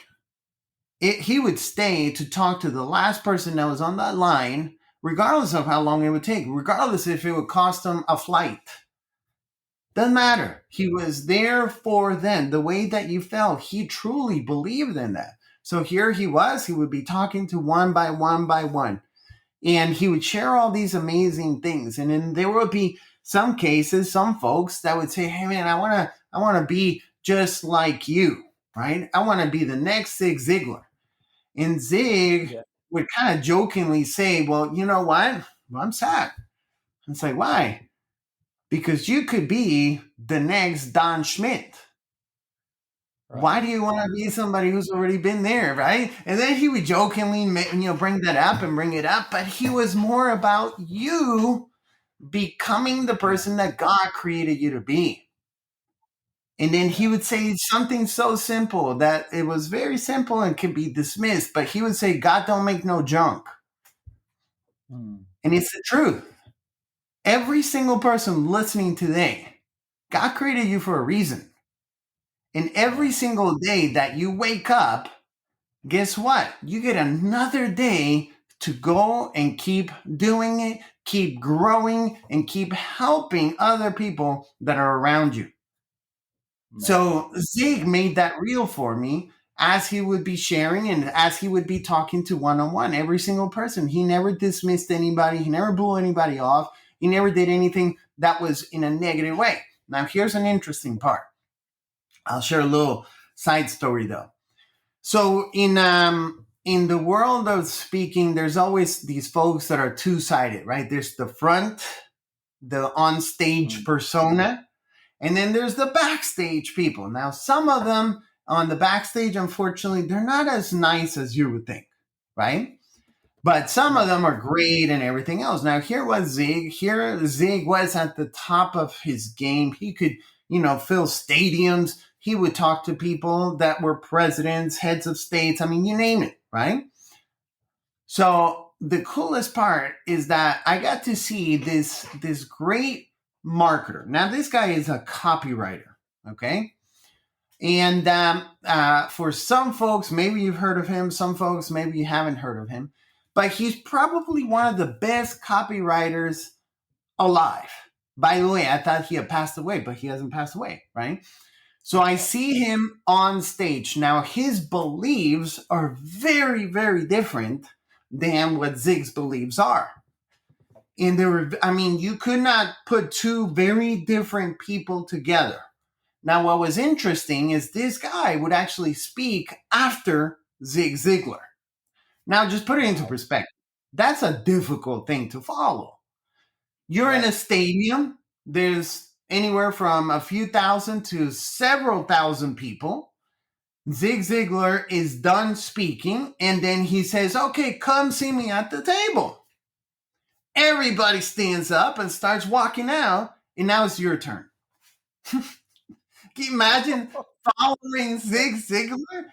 C: He would stay to talk to the last person that was on that line, regardless of how long it would take, regardless if it would cost him a flight. Doesn't matter. He was there for them. The way that you felt, he truly believed in that. So here he would be talking to one by one. And he would share all these amazing things. And then there would be some cases, some folks that would say, hey man, I want to be just like you, right? I want to be the next Zig Ziglar. And Zig would kind of jokingly say, well, you know what? Well, I'm sad. It's like, why? Because you could be the next Don Schmidt. Right. Why do you want to be somebody who's already been there, right? And then he would jokingly, bring that up and bring it up, but he was more about you becoming the person that God created you to be. And then he would say something so simple that it was very simple and could be dismissed, but he would say, God don't make no junk. And it's the truth. Every single person listening today, God created you for a reason. And every single day that you wake up, guess what? You get another day to go and keep doing it, keep growing, and keep helping other people that are around you. So Zig made that real for me as he would be sharing and as he would be talking to one-on-one, every single person. He never dismissed anybody. He never blew anybody off. He never did anything that was in a negative way. Now, here's an interesting part. I'll share a little side story though. So in the world of speaking, there's always these folks that are two-sided, right? There's the front, the on-stage persona, and then there's the backstage people. Now, some of them on the backstage, unfortunately, they're not as nice as you would think, right? But some of them are great and everything else. Now, here was Zig. Here, Zig was at the top of his game. He could, fill stadiums. He would talk to people that were presidents, heads of states. I mean, you name it, right? So the coolest part is that I got to see this great marketer. Now, this guy is a copywriter, okay? And for some folks, maybe you've heard of him. Some folks, maybe you haven't heard of him. But he's probably one of the best copywriters alive. By the way, I thought he had passed away, but he hasn't passed away, right? So I see him on stage. Now, his beliefs are very, very different than what Zig's beliefs are. And you could not put two very different people together. Now, what was interesting is this guy would actually speak after Zig Ziglar. Now, just put it into perspective. That's a difficult thing to follow. You're in a stadium. There's anywhere from a few thousand to several thousand people. Zig Ziglar is done speaking, and then he says, okay, come see me at the table. Everybody stands up and starts walking out, and now it's your turn. Can you imagine following Zig Ziglar?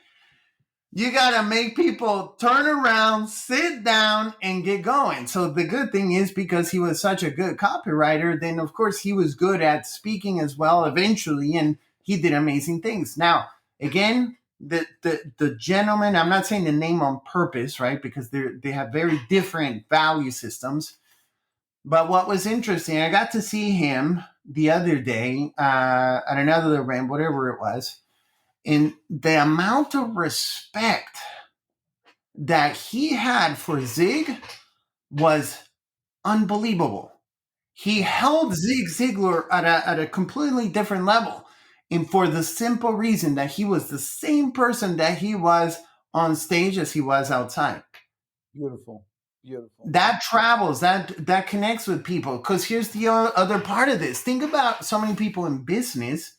C: You got to make people turn around, sit down, and get going. So the good thing is, because he was such a good copywriter, then of course he was good at speaking as well eventually, and he did amazing things. Now, again, the gentleman, I'm not saying the name on purpose, right? Because they have very different value systems. But what was interesting, I got to see him the other day at another event, whatever it was. And the amount of respect that he had for Zig was unbelievable. He held Zig Ziglar at a completely different level. And for the simple reason that he was the same person that he was on stage as he was outside.
B: Beautiful.
C: That travels, that connects with people. Because here's the other part of this. Think about so many people in business.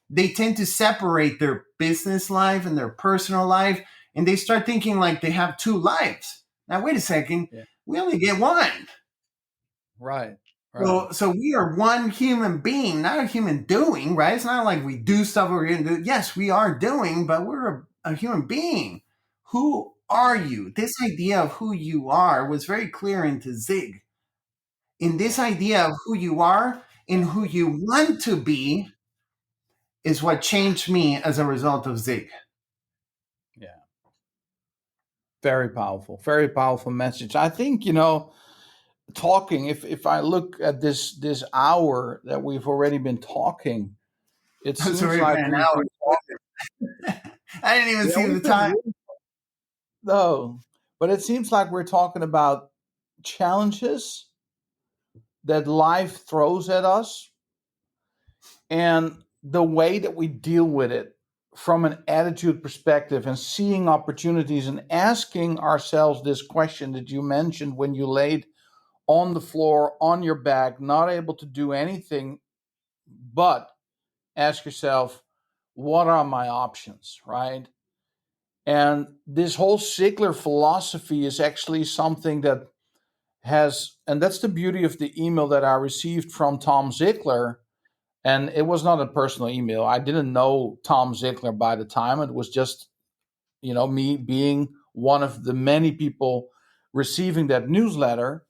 C: They tend to separate their business life and their personal life, and they start thinking like they have two lives. Now, wait a second. Yeah. We only get one.
B: Right.
C: So we are one human being, not a human doing, right? It's not like we do stuff we're going to do. Yes, we are doing, but we're a human being. Who are you? This idea of who you are was very clear into Zig. And this idea of who you are and who you want to be is what changed me as a result of Zig.
B: Yeah. Very powerful message. I think, talking, if I look at this hour that we've already been talking, it seems like
C: an hour. I didn't even see the time.
B: No, but it seems like we're talking about challenges that life throws at us and the way that we deal with it from an attitude perspective and seeing opportunities and asking ourselves this question that you mentioned when you laid on the floor, on your back, not able to do anything, but ask yourself, what are my options, right? And this whole Ziglar philosophy is actually something that has, and that's the beauty of the email that I received from Tom Ziglar. And it was not a personal email. I didn't know Tom Ziglar by the time. It was just, me being one of the many people receiving that newsletter.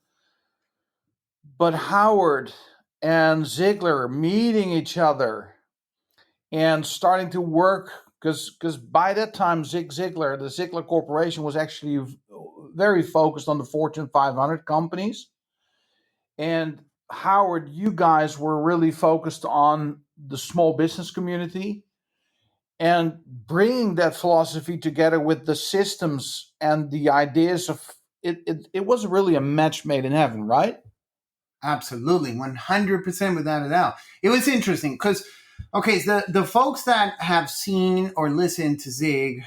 B: But Howard and Ziglar meeting each other and starting to work, because by that time, Zig Ziglar, the Ziglar Corporation, was actually very focused on the Fortune 500 companies. And Howard, you guys were really focused on the small business community and bringing that philosophy together with the systems and the ideas of it. It was really a match made in heaven, right?
C: Absolutely, 100% without a doubt. It was interesting because, okay, so the folks that have seen or listened to Zig,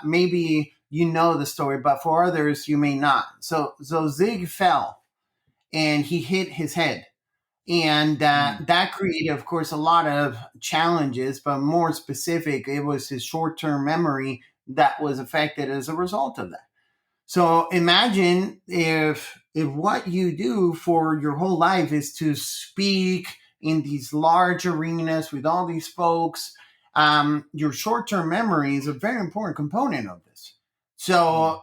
C: maybe you know the story, but for others, you may not. So Zig fell and he hit his head. And that created, of course, a lot of challenges, but more specific, it was his short-term memory that was affected as a result of that. So imagine if what you do for your whole life is to speak in these large arenas with all these folks, your short-term memory is a very important component of this. So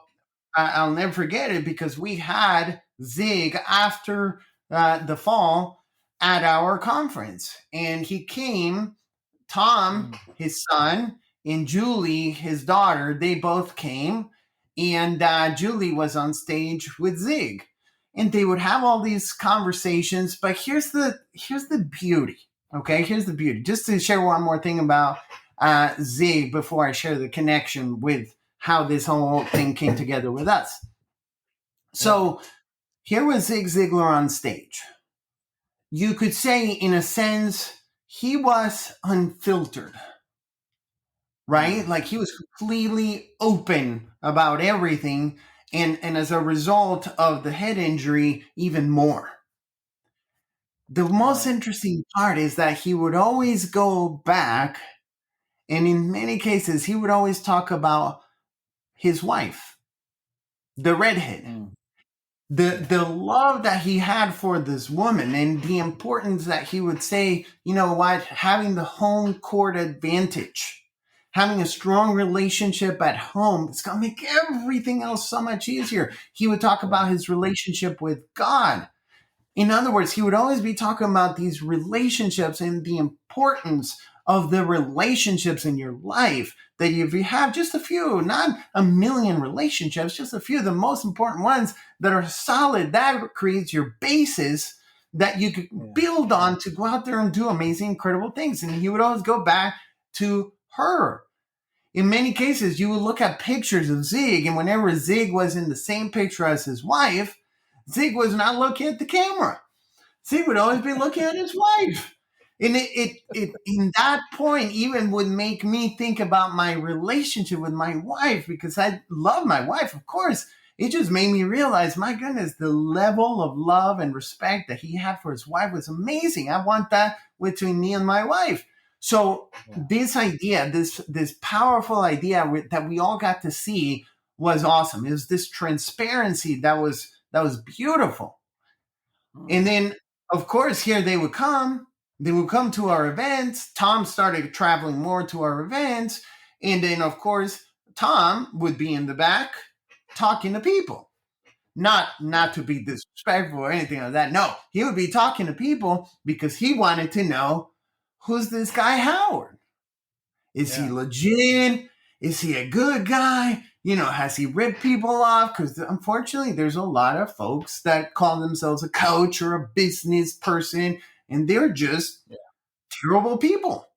C: I'll never forget it, because we had Zig after the fall at our conference, and he came, Tom, his son, and Julie, his daughter, they both came, and Julie was on stage with Zig, and they would have all these conversations. But here's the beauty. Okay, here's the beauty. Just to share one more thing about Zig before I share the connection with how this whole thing came together with us. So here was Zig Ziglar on stage. You could say, in a sense, he was unfiltered, right? Like, he was completely open about everything. And as a result of the head injury, even more. The most interesting part is that he would always go back, and in many cases, he would always talk about his wife, the redhead. The love that he had for this woman, and the importance that he would say, you know what, having the home court advantage, having a strong relationship at home, it's going to make everything else so much easier. He would talk about his relationship with God. In other words, he would always be talking about these relationships and the importance of the relationships in your life. That if you have just a few, not a million relationships, just a few, the most important ones that are solid, that creates your basis that you could build on to go out there and do amazing, incredible things. And he would always go back to her. In many cases, you would look at pictures of Zig, and whenever Zig was in the same picture as his wife, Zig was not looking at the camera. Zig would always be looking at his wife. And it in that point even would make me think about my relationship with my wife, because I love my wife, of course. It just made me realize, my goodness, the level of love and respect that he had for his wife was amazing. I want that between me and my wife. So this idea, this powerful idea that we all got to see was awesome. It was this transparency that was beautiful. And then, of course, here they would come to our events. Tom started traveling more to our events. And then, of course, Tom would be in the back talking to people. Not to be disrespectful or anything like that. No, he would be talking to people because he wanted to know, who's this guy Howard? Is he legit? Is he a good guy? You know, has he ripped people off? Because unfortunately, there's a lot of folks that call themselves a coach or a business person, and they're just terrible people.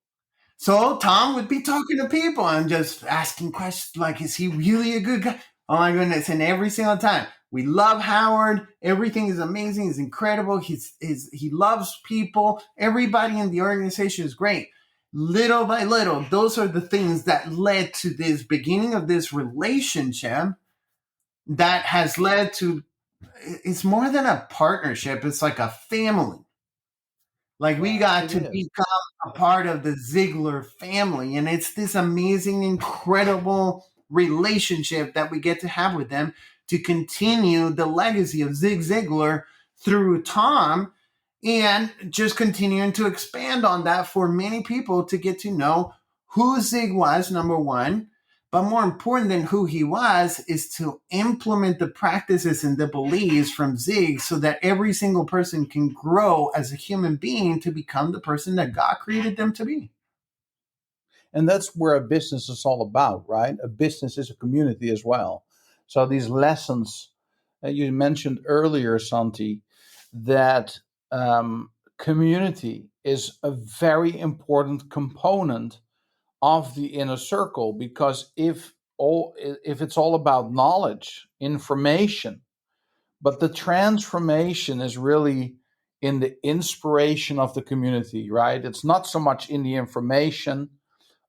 C: So Tom would be talking to people and just asking questions like, is he really a good guy? Oh my goodness. And every single time, we love Howard. Everything is amazing. He's incredible. He loves people. Everybody in the organization is great. Little by little, those are the things that led to this beginning of this relationship that has led to, it's more than a partnership. It's like a family. Like, we got to become a part of the Ziglar family. And it's this amazing, incredible relationship that we get to have with them to continue the legacy of Zig Ziglar through Tom, and just continuing to expand on that for many people to get to know who Zig was, number one. But more important than who he was is to implement the practices and the beliefs from Zig so that every single person can grow as a human being to become the person that God created them to be.
B: And that's where a business is all about, right? A business is a community as well. So these lessons you mentioned earlier, Santi, that community is a very important component of the inner circle, because if it's all about knowledge, information, but the transformation is really in the inspiration of the community, right? It's not so much in the information.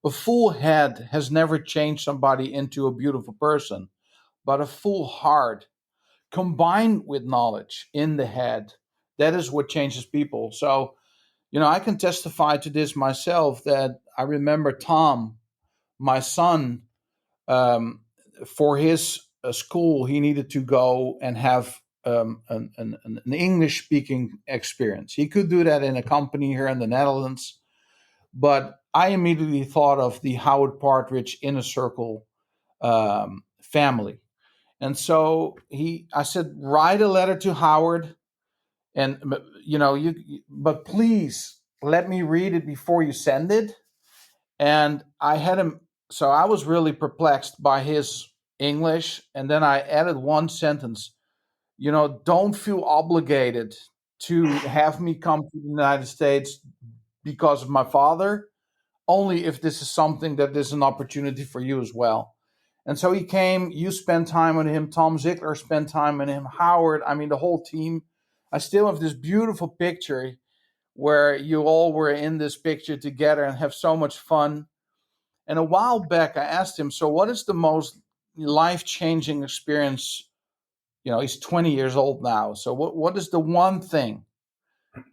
B: A full head has never changed somebody into a beautiful person, but a full heart combined with knowledge in the head, that is what changes people. So, I can testify to this myself, that I remember Tom, my son, for his school, he needed to go and have an English speaking experience. He could do that in a company here in the Netherlands, but I immediately thought of the Howard Partridge Inner Circle family. And so I said, write a letter to Howard, and but please let me read it before you send it. And I had him, so I was really perplexed by his English. And then I added one sentence, don't feel obligated to have me come to the United States because of my father, only if this is something that is an opportunity for you as well. And so he came, you spent time with him, Tom Ziegler spent time with him, Howard, the whole team. I still have this beautiful picture where you all were in this picture together and have so much fun. And a while back, I asked him, so what is the most life-changing experience? He's 20 years old now. So what is the one thing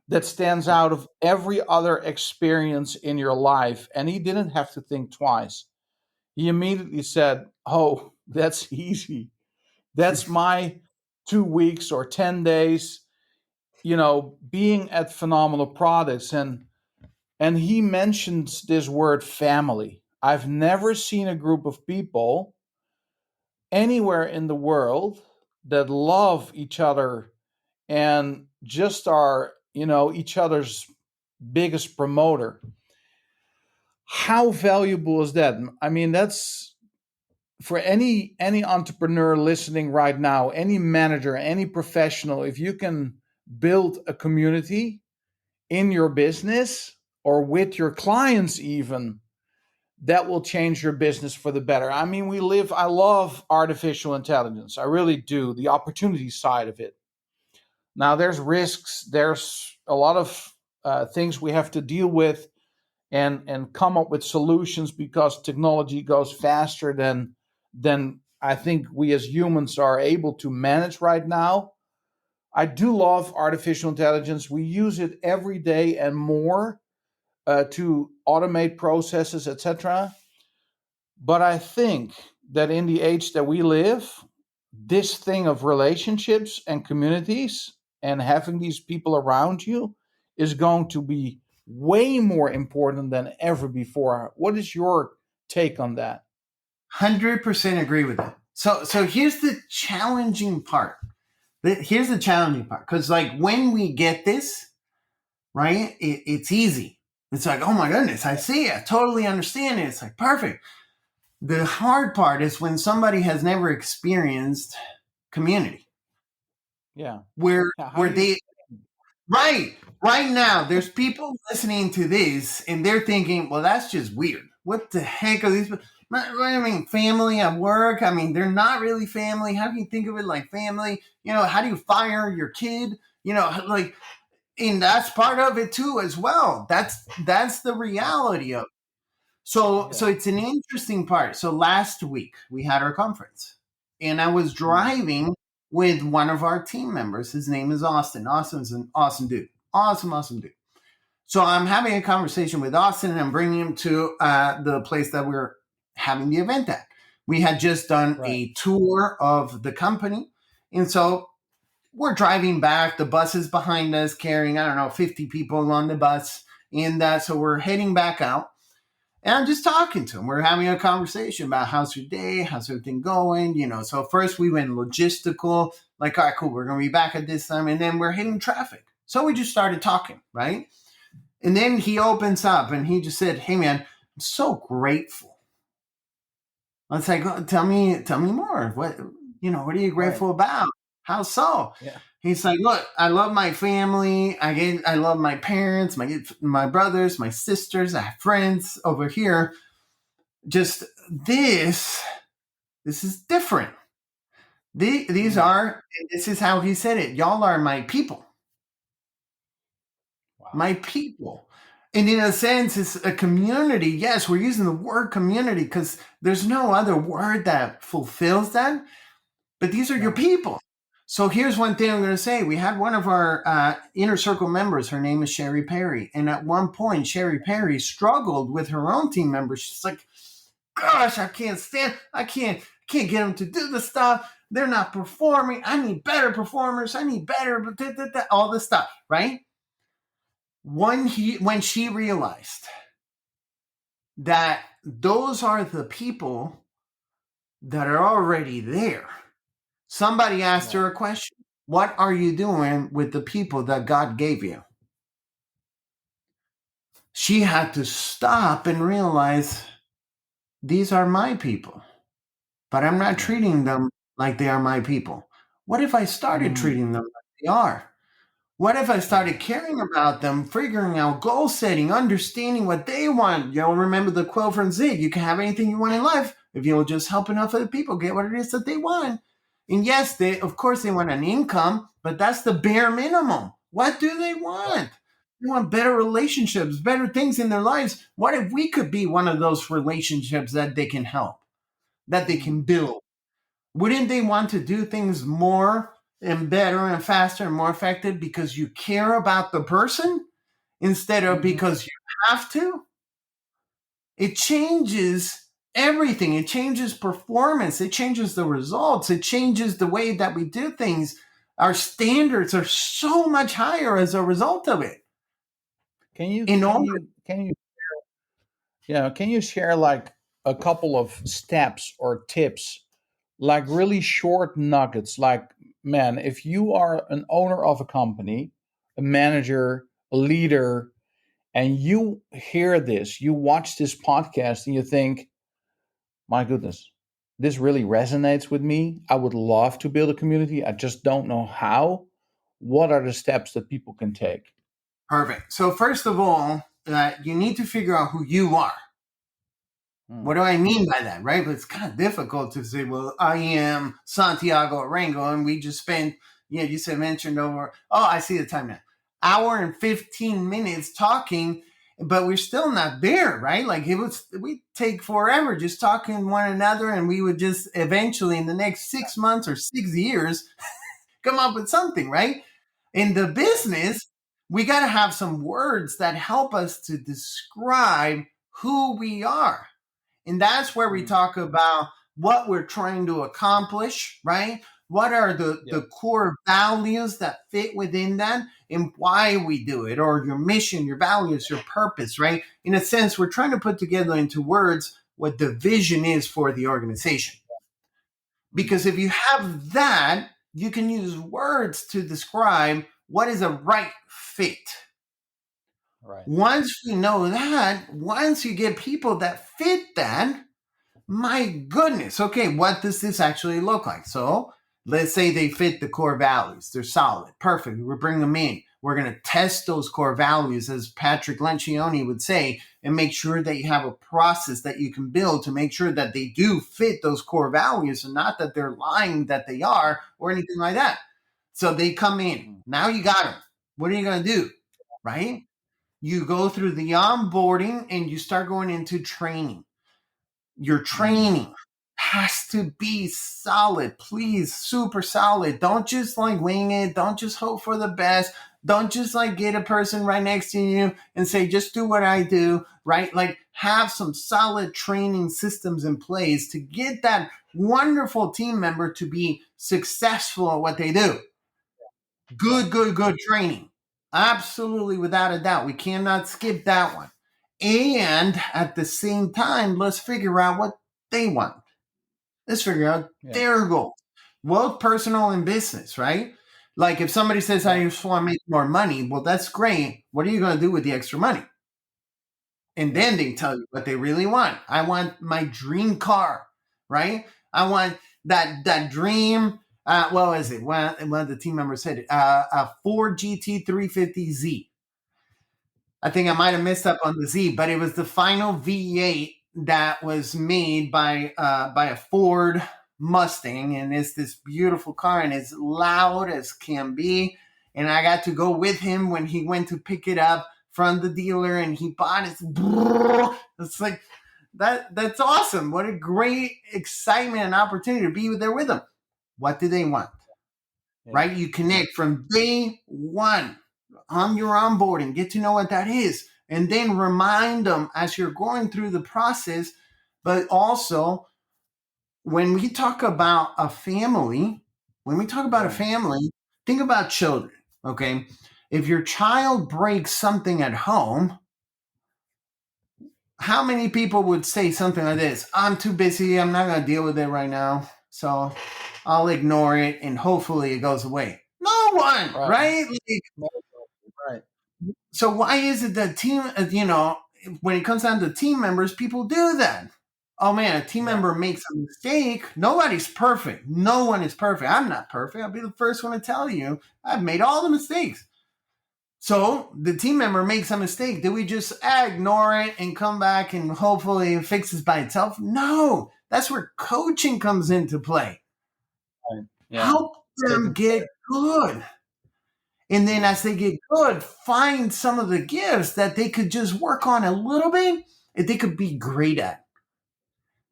B: that stands out of every other experience in your life? And he didn't have to think twice. He immediately said, oh, that's easy. That's my 2 weeks or 10 days, being at Phenomenal Products. And he mentions this word family. I've never seen a group of people anywhere in the world that love each other and just are, each other's biggest promoter. How valuable is that? That's for any entrepreneur listening right now, any manager, any professional. If you can build a community in your business or with your clients even, that will change your business for the better. I love artificial intelligence. I really do. The opportunity side of it. Now, there's risks. There's a lot of things we have to deal with and come up with solutions, because technology goes faster than I think we as humans are able to manage right now. I do love artificial intelligence. We use it every day and more to automate processes, etc. But I think that in the age that we live, this thing of relationships and communities and having these people around you is going to be way more important than ever before. What is your take on that?
C: 100% agree with that. So here's the challenging part. Because when we get this, right, it's easy. It's like, oh my goodness, I see it. I totally understand it. It's like, perfect. The hard part is when somebody has never experienced community.
B: Yeah.
C: Where they, right now, there's people listening to this and they're thinking, well, that's just weird. What the heck are these? Family at work. They're not really family. How do you think of it like family? How do you fire your kid? And that's part of it too, as well. That's the reality of it. So it's an interesting part. So last week we had our conference, and I was driving with one of our team members. His name is Austin. Austin's an awesome dude. Awesome dude. So I'm having a conversation with Austin, and I'm bringing him to the place that we're having the event at. We had just done a tour of the company, and so we're driving back. The bus is behind us, carrying 50 people on the bus, and so we're heading back out. And I'm just talking to him. We're having a conversation about how's your day, how's everything going, So first we went logistical, like, all right, cool, we're going to be back at this time. And then we're hitting traffic. So we just started talking, right? And then he opens up and he just said, hey, man, I'm so grateful. I was like, oh, tell me more. What are you grateful about? How so? Yeah. He's like, look, I love my family. I love my parents, my brothers, my sisters. I have friends over here. Just this is different. This is how he said it. Y'all are my people. Wow. My people. And in a sense, it's a community. Yes, we're using the word community because there's no other word that fulfills that. But these are your people. So here's one thing I'm going to say. We had one of our inner circle members. Her name is Sherry Perry. And at one point, Sherry Perry struggled with her own team members. She's like, gosh, I can't get them to do the stuff. They're not performing. I need better performers. I need better, all this stuff, right? When she realized that those are the people that are already there, somebody asked her a question. What are you doing with the people that God gave you? She had to stop and realize these are my people, but I'm not treating them like they are my people. What if I started treating them like they are? What if I started caring about them, figuring out goal setting, understanding what they want? You know, remember the quote from Zig, you can have anything you want in life if you'll just help enough other people get what it is that they want. And yes, of course they want an income, but that's the bare minimum. What do they want? They want better relationships, better things in their lives. What if we could be one of those relationships that they can help, that they can build? Wouldn't they want to do things more and better and faster and more effective because you care about the person instead of because you have to? It changes everything. It changes performance. It changes the results. It changes the way that we do things. Our standards are so much higher as a result of it.
B: Can you share like a couple of steps or tips, like really short nuggets? Like, man, if you are an owner of a company, a manager, a leader, and you hear this, you watch this podcast and you think, my goodness, this really resonates with me. I would love to build a community. I just don't know how. What are the steps that people can take?
C: Perfect. So first of all, you need to figure out who you are. What do I mean by that, right? But it's kind of difficult to say, well, I am Santiago Arango, and we just spent, mentioned over, I see the time now, hour and 15 minutes talking, but we're still not there, right? Like we'd take forever just talking to one another, and we would just eventually in the next 6 months or 6 years come up with something, right? In the business, we got to have some words that help us to describe who we are. And that's where we talk about what we're trying to accomplish, right? What are the core values that fit within that and why we do it, or your mission, your values, your purpose, right? In a sense, we're trying to put together into words what the vision is for the organization. Because if you have that, you can use words to describe what is a right fit. Right. Once you know that, once you get people that fit that, my goodness, okay, what does this actually look like? So let's say they fit the core values. They're solid. Perfect. We bring them in. We're going to test those core values, as Patrick Lencioni would say, and make sure that you have a process that you can build to make sure that they do fit those core values and not that they're lying that they are or anything like that. So they come in. Now you got them. What are you going to do? Right? You go through the onboarding and you start going into training. Your training has to be solid, please, super solid. Don't just like wing it. Don't just hope for the best. Don't just like get a person right next to you and say, just do what I do, right? Like have some solid training systems in place to get that wonderful team member to be successful at what they do. Good training. Absolutely, without a doubt. We cannot skip that one. And at the same time, let's figure out what they want. Let's figure out their goals, both personal and business, right? Like if somebody says, I just want to make more money, well, that's great. What are you going to do with the extra money? And then they tell you what they really want. I want my dream car, right? I want that dream. What is it? One of the team members said it. A Ford GT 350Z. I think I might have messed up on the Z, but it was the final V8 that was made by a Ford Mustang, and it's this beautiful car, and it's loud as can be. And I got to go with him when he went to pick it up from the dealer, and he bought it. It's like that's awesome. What a great excitement and opportunity to be there with them. What do they want? Yeah. Right? You connect from day one on your onboarding, get to know what that is, and then remind them as you're going through the process, but also when we talk about a family, think about children, okay? If your child breaks something at home, how many people would say something like this? I'm too busy. I'm not going to deal with it right now. So I'll ignore it and hopefully it goes away. No one, right?
B: Right.
C: So why is it that when it comes down to team members, people do that? Oh man, a team member makes a mistake. Nobody's perfect. No one is perfect. I'm not perfect. I'll be the first one to tell you I've made all the mistakes. So the team member makes a mistake. Do we just ignore it and come back and hopefully it fixes by itself? No, that's where coaching comes into play.
B: Right. Yeah.
C: Help them get good. And then as they get good, find some of the gifts that they could just work on a little bit and they could be great at.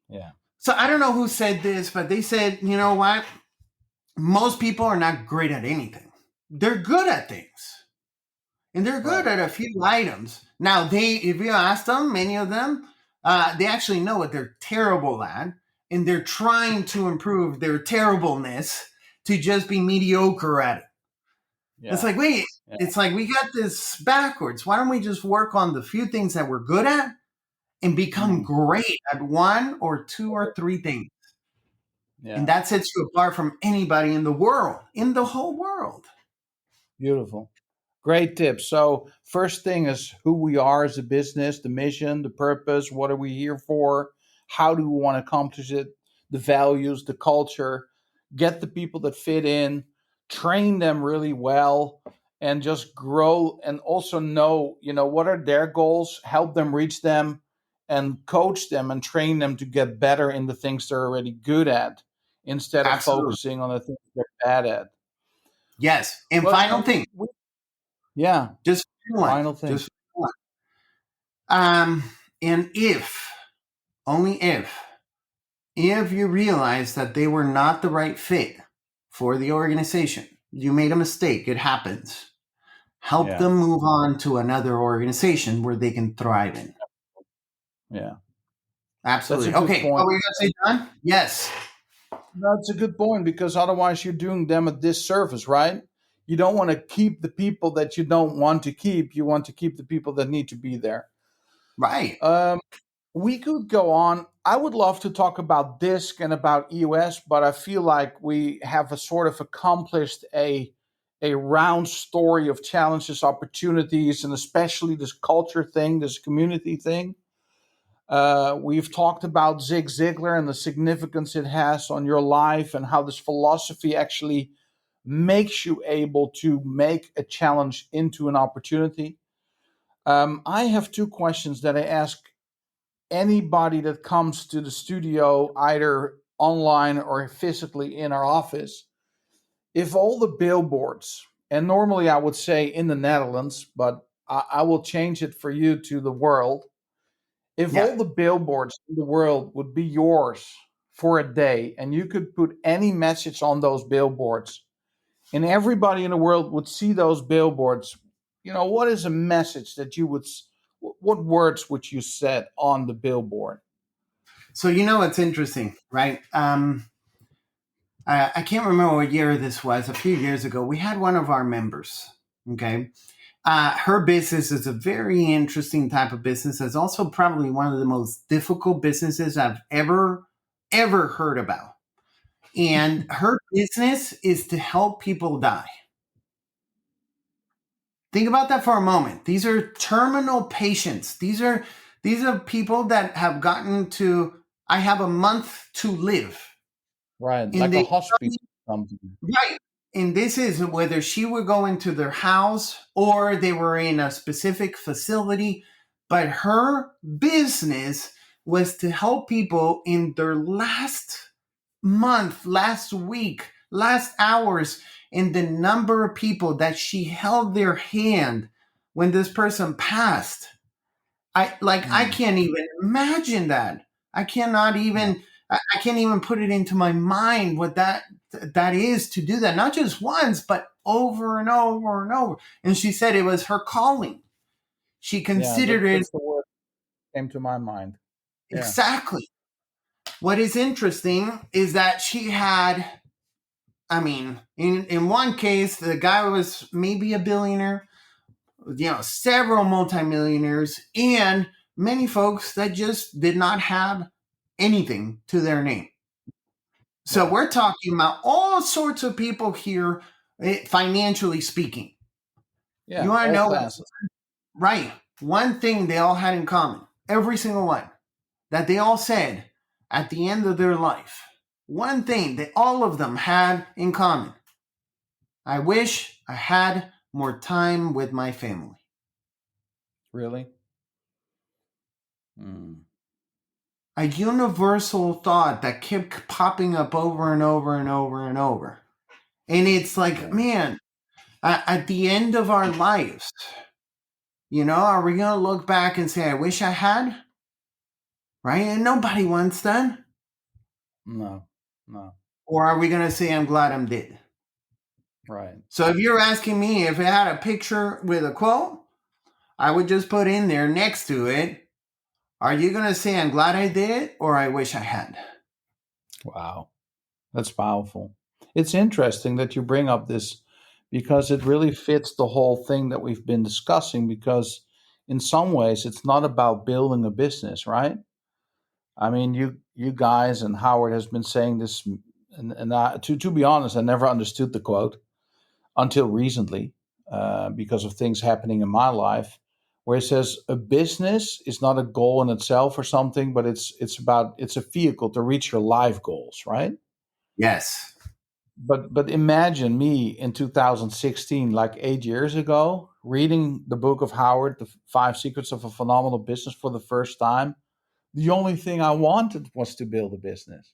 B: Yeah.
C: So I don't know who said this, but they said, you know what? Most people are not great at anything. They're good at things. And they're good at a few items. Now, if you ask them, many of them, they actually know what they're terrible at. And they're trying to improve their terribleness to just be mediocre at it. Yeah. It's like, it's like we got this backwards. Why don't we just work on the few things that we're good at and become great at one or two or three things? Yeah. And that sets you apart from anybody in the world, in the whole world.
B: Beautiful. Great tips. So first thing is who we are as a business, the mission, the purpose, what are we here for? How do we want to accomplish it? The values, the culture, get the people that fit in, train them really well, and just grow and also know, what are their goals, help them reach them, and coach them and train them to get better in the things they're already good at instead of focusing on the things they're bad at.
C: Yes. And final thing.
B: Yeah.
C: Just one.
B: Final thing.
C: Just one. And only if you realize that they were not the right fit for the organization, you made a mistake, it happens. Help them move on to another organization where they can thrive in.
B: Yeah.
C: Absolutely. Okay. What were you going to say, John? Yes.
B: That's a good point, because otherwise you're doing them a disservice, right? You don't want to keep the people that you don't want to keep. You want to keep the people that need to be there.
C: Right.
B: We could go on. I would love to talk about DISC and about EOS, but I feel like we have a sort of accomplished a round story of challenges, opportunities, and especially this culture thing, this community thing. We've talked about Zig Ziglar and the significance it has on your life and how this philosophy actually makes you able to make a challenge into an opportunity. I have two questions that I ask anybody that comes to the studio, either online or physically in our office. If all the billboards, and normally I would say in the Netherlands, but I will change it for you to the world. If all the billboards in the world would be yours for a day and you could put any message on those billboards and everybody in the world would see those billboards, what is a message that what words would you set on the billboard?
C: So, it's interesting, right? I can't remember what year this was. A few years ago, we had one of our members, okay? Her business is a very interesting type of business. It's also probably one of the most difficult businesses I've ever heard about. And her business is to help people die. Think about that for a moment. These are terminal patients. These are people that have gotten to, I have a month to live.
B: Right, like a hospital.
C: Right. And this is whether she would go into their house or they were in a specific facility. But her business was to help people in their last month, last week, last hours, in the number of people that she held their hand when this person passed. I can't even imagine that. I can't even put it into my mind what that is, to do that, not just once, but over and over and over. And she said it was her calling. She considered
B: that's the word that came to my mind.
C: Exactly. what is interesting is that she had, I mean, in one case, the guy was maybe a billionaire, several multimillionaires, and many folks that just did not have anything to their name. So we're talking about all sorts of people here, financially speaking.
B: Yeah,
C: you want to
B: all
C: know,
B: classes.
C: right? One thing they all had in common, every single one, that they all said at the end of their life, one thing that all of them had in common: I wish I had more time with my family.
B: Really?
C: A universal thought that kept popping up over and over and over and over. And it's like, man, at the end of our lives, are we going to look back and say, I wish I had? Right? And nobody wants that.
B: No.
C: Or are we going to say, I'm glad I'm dead?
B: Right.
C: So if you're asking me if it had a picture with a quote, I would just put in there next to it, are you going to say, I'm glad I did it, or I wish I had?
B: Wow. That's powerful. It's interesting that you bring up this, because it really fits the whole thing that we've been discussing, because in some ways it's not about building a business, right? I mean, you guys and Howard has been saying this, and to be honest, I never understood the quote until recently, because of things happening in my life, where it says a business is not a goal in itself or something, but it's a vehicle to reach your life goals, right?
C: Yes.
B: But imagine me in 2016, like 8 years ago, reading the book of Howard, The 5 Secrets of a Phenomenal Business, for the first time. The only thing I wanted was to build a business.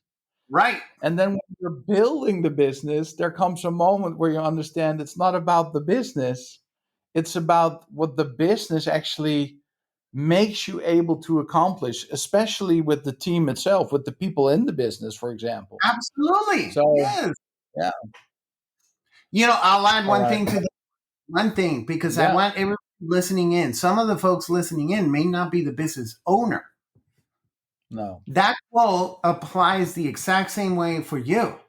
C: Right.
B: And then when you're building the business, there comes a moment where you understand it's not about the business. It's about what the business actually makes you able to accomplish, especially with the team itself, with the people in the business, for example.
C: Absolutely.
B: So,
C: yes.
B: yeah.
C: I'll add one
B: All
C: thing
B: right.
C: to that. One thing, because I
B: Yeah.
C: want everyone listening in. Some of the folks listening in may not be the business owner.
B: No.
C: That quote applies the exact same way for you.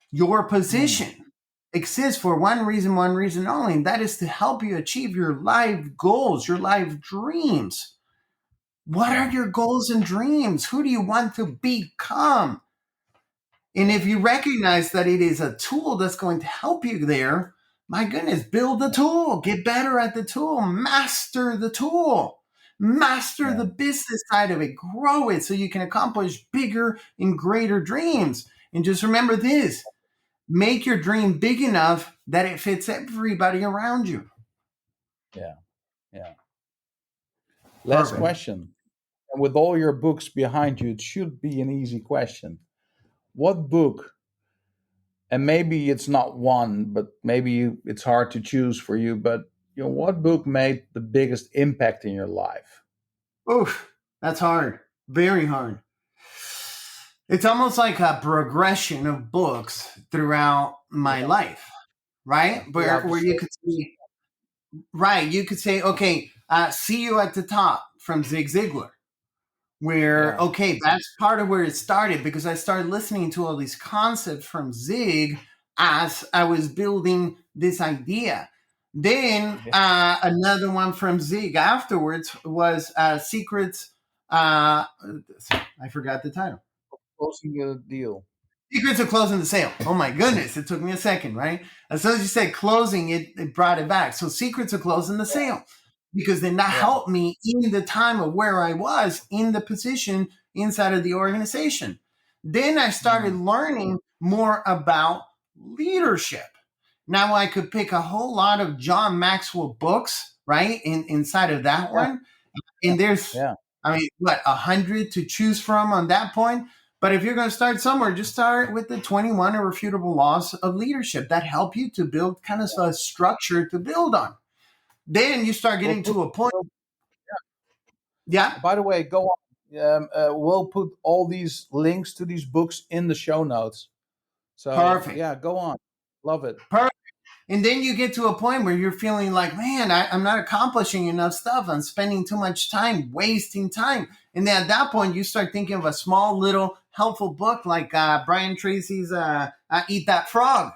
C: Your position exists for one reason only, and that is to help you achieve your life goals, your life dreams. What are your goals and dreams? Who do you want to become? And if you recognize that it is a tool that's going to help you there, my goodness, build the tool, get better at the tool, master the tool, master the business side of it, grow it so you can accomplish bigger and greater dreams. And just remember this: make your dream big enough that it fits everybody around you.
B: Yeah. Last
C: Perfect.
B: question. And with all your books behind you, it should be an easy question. What book, and maybe it's not one, but maybe it's hard to choose for you, but what book made the biggest impact in your life?
C: Oof, that's hard. Very hard. It's almost like a progression of books throughout my life, right? Where you could see, right, you could say, okay, See You at the Top from Zig Ziglar, where, okay, that's part of where it started, because I started listening to all these concepts from Zig as I was building this idea. Then another one from Zig afterwards was Secrets. I forgot the title.
B: Closing the deal.
C: Secrets of Closing the Sale. Oh my goodness, it took me a second, right? As soon as you said closing, it brought it back. So Secrets of Closing the Sale, because then that helped me in the time of where I was in the position inside of the organization. Then I started learning more about leadership. Now I could pick a whole lot of John Maxwell books, right? Inside of that one. And there's, 100 to choose from on that point. But if you're going to start somewhere, just start with the 21 irrefutable laws of leadership that help you to build kind of a structure to build on. Then you start getting to a point. Yeah.
B: By the way, go on. We'll put all these links to these books in the show notes. So,
C: Perfect.
B: Yeah, go on. Love it.
C: Perfect. And then you get to a point where you're feeling like, man, I'm not accomplishing enough stuff. I'm spending too much time, wasting time. And then at that point, you start thinking of a small little helpful book like Brian Tracy's Eat That Frog,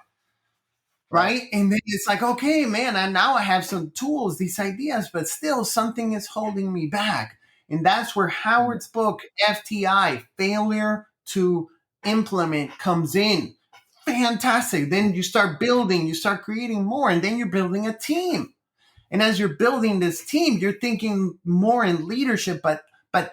C: right? And then it's like, okay, man, and now I have some tools, these ideas, but still something is holding me back. And that's where Howard's book, FTI, Failure to Implement, comes in. Fantastic. Then you start building, you start creating more, and then you're building a team. And as you're building this team, you're thinking more in leadership, but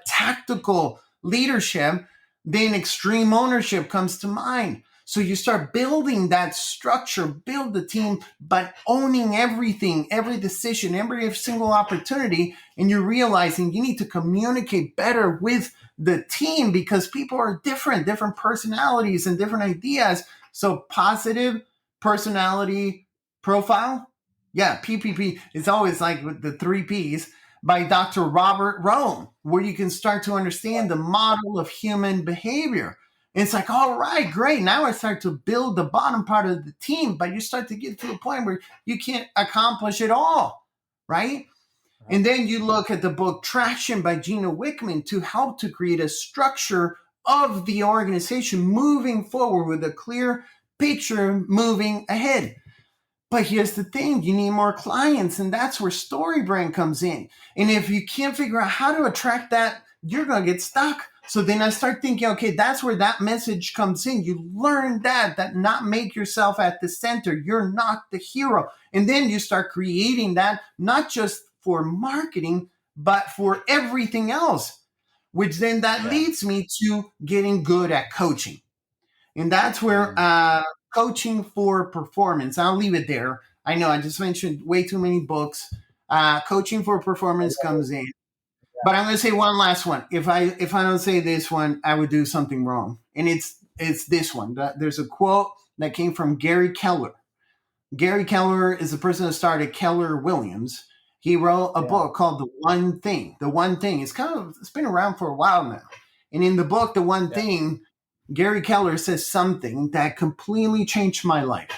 C: tactical leadership. Then extreme ownership comes to mind. So you start building that structure, build the team, but owning everything, every decision, every single opportunity. And you're realizing you need to communicate better with the team because people are different personalities and different ideas. So positive personality profile. Yeah, PPP is always like with the 3 Ps by Dr. Robert Rome, where you can start to understand the model of human behavior. And it's like, all right, great. Now I start to build the bottom part of the team, but you start to get to a point where you can't accomplish it all, right? And then you look at the book Traction by Gino Wickman to help to create a structure of the organization moving forward with a clear picture moving ahead. But here's the thing, you need more clients, and that's where Storybrand comes in. And if you can't figure out how to attract that, you're going to get stuck. So then I start thinking, okay, that's where that message comes in. You learn that not make yourself at the center. You're not the hero. And then you start creating that, not just for marketing, but for everything else, which then that leads me to getting good at coaching. And that's where coaching for performance. I'll leave it there. I know I just mentioned way too many books. Coaching for performance comes in. But I'm going to say one last one. If I don't say this one, I would do something wrong. And it's this one. There's a quote that came from Gary Keller. Gary Keller is the person that started Keller Williams. He wrote a book called The One Thing. The One Thing. It's been around for a while now. And in the book, The One Thing, Gary Keller says something that completely changed my life.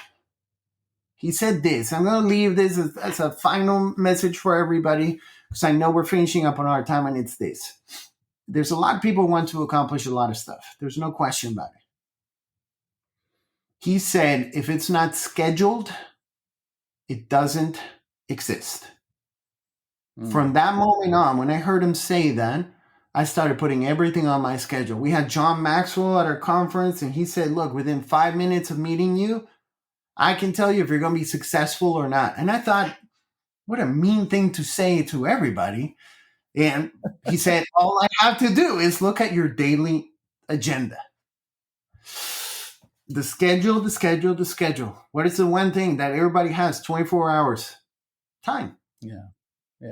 C: He said this. I'm going to leave this as a final message for everybody because I know we're finishing up on our time, and it's this. There's a lot of people who want to accomplish a lot of stuff. There's no question about it. He said, if it's not scheduled, it doesn't exist. From that moment on, when I heard him say that, I started putting everything on my schedule. We had John Maxwell at our conference, and he said, look, within 5 minutes of meeting you, I can tell you if you're going to be successful or not. And I thought, what a mean thing to say to everybody. And he said, all I have to do is look at your daily agenda. The schedule. What is the one thing that everybody has 24 hours? Time. Yeah.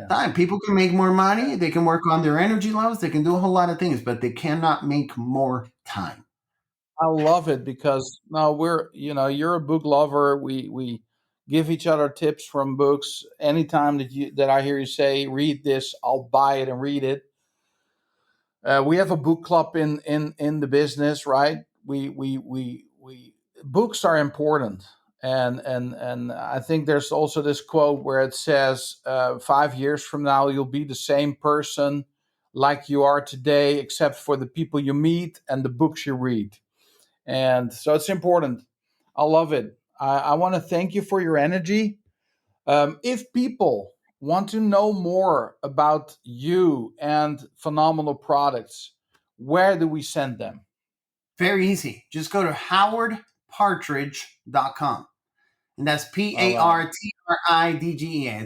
C: Time. People can make more money. They can work on their energy levels. They can do a whole lot of things, but they cannot make more time.
B: I love it because now you're a book lover. We give each other tips from books. Anytime that I hear you say, read this, I'll buy it and read it. We have a book club in the business, right? We books are important. And I think there's also this quote where it says, 5 years from now, you'll be the same person like you are today, except for the people you meet and the books you read. And so it's important. I love it. I want to thank you for your energy. If people want to know more about you and phenomenal products, where do we send them?
C: Very easy. Just go to howardpartridge.com. And that's Partridge. It's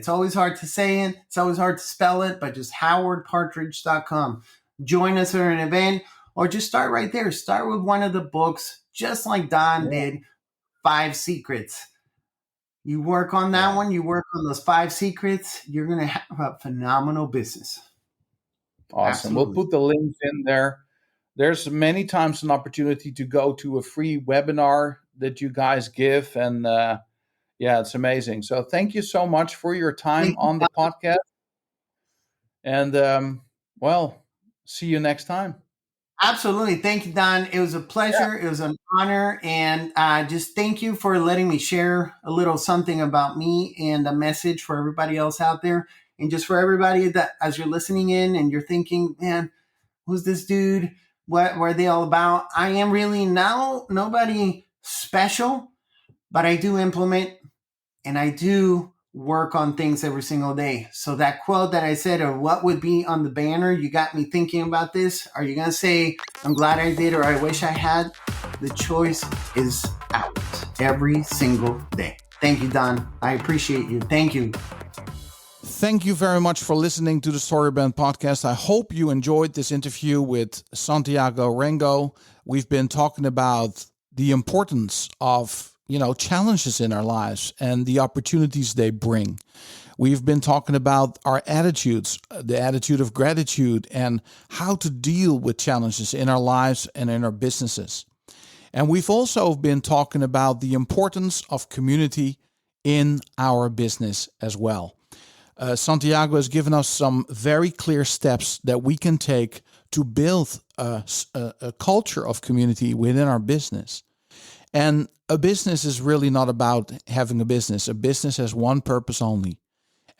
C: always hard to say it. It's always hard to spell it, but just howardpartridge.com. Join us at an event or just start right there. Start with one of the books, just like Don did, 5 Secrets. You work on that one. You work on those 5 secrets. You're going to have a phenomenal business.
B: Awesome.
C: Absolutely.
B: We'll put the links in there. There's many times an opportunity to go to a free webinar that you guys give. And it's amazing. So thank you so much for your time on the podcast. And see you next time.
C: Absolutely. Thank you, Don. It was a pleasure. It was an honor. And just thank you for letting me share a little something about me and a message for everybody else out there. And just for everybody that as you're listening in and you're thinking, man, who's this dude? What were they all about? I am really now nobody special, but I do implement and I do work on things every single day. So that quote that I said, or what would be on the banner, you got me thinking about this. Are you going to say, I'm glad I did, or I wish I had? The choice is out every single day. Thank you, Don. I appreciate you. Thank you.
B: Thank you very much for listening to the Storybrand Podcast. I hope you enjoyed this interview with Santiago Arango. We've been talking about the importance of, challenges in our lives and the opportunities they bring. We've been talking about our attitudes, the attitude of gratitude, and how to deal with challenges in our lives and in our businesses. And we've also been talking about the importance of community in our business as well. Santiago has given us some very clear steps that we can take to build a culture of community within our business. And a business is really not about having a business. A business has one purpose only,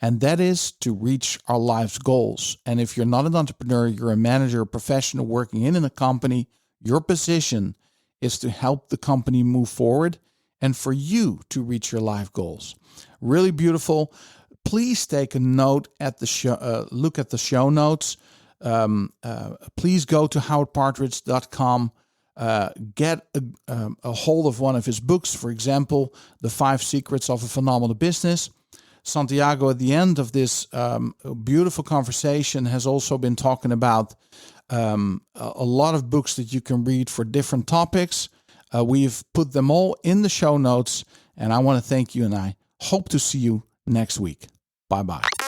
B: and that is to reach our life's goals. And if you're not an entrepreneur, you're a manager, a professional working in a company, your position is to help the company move forward and for you to reach your life goals. Really beautiful. Please take a note at the show. Look at the show notes. Please go to howardpartridge.com. Get a hold of one of his books, for example, The 5 Secrets of a Phenomenal Business. Santiago, at the end of this beautiful conversation, has also been talking about a lot of books that you can read for different topics. We've put them all in the show notes, and I want to thank you, and I hope to see you next week. Bye-bye.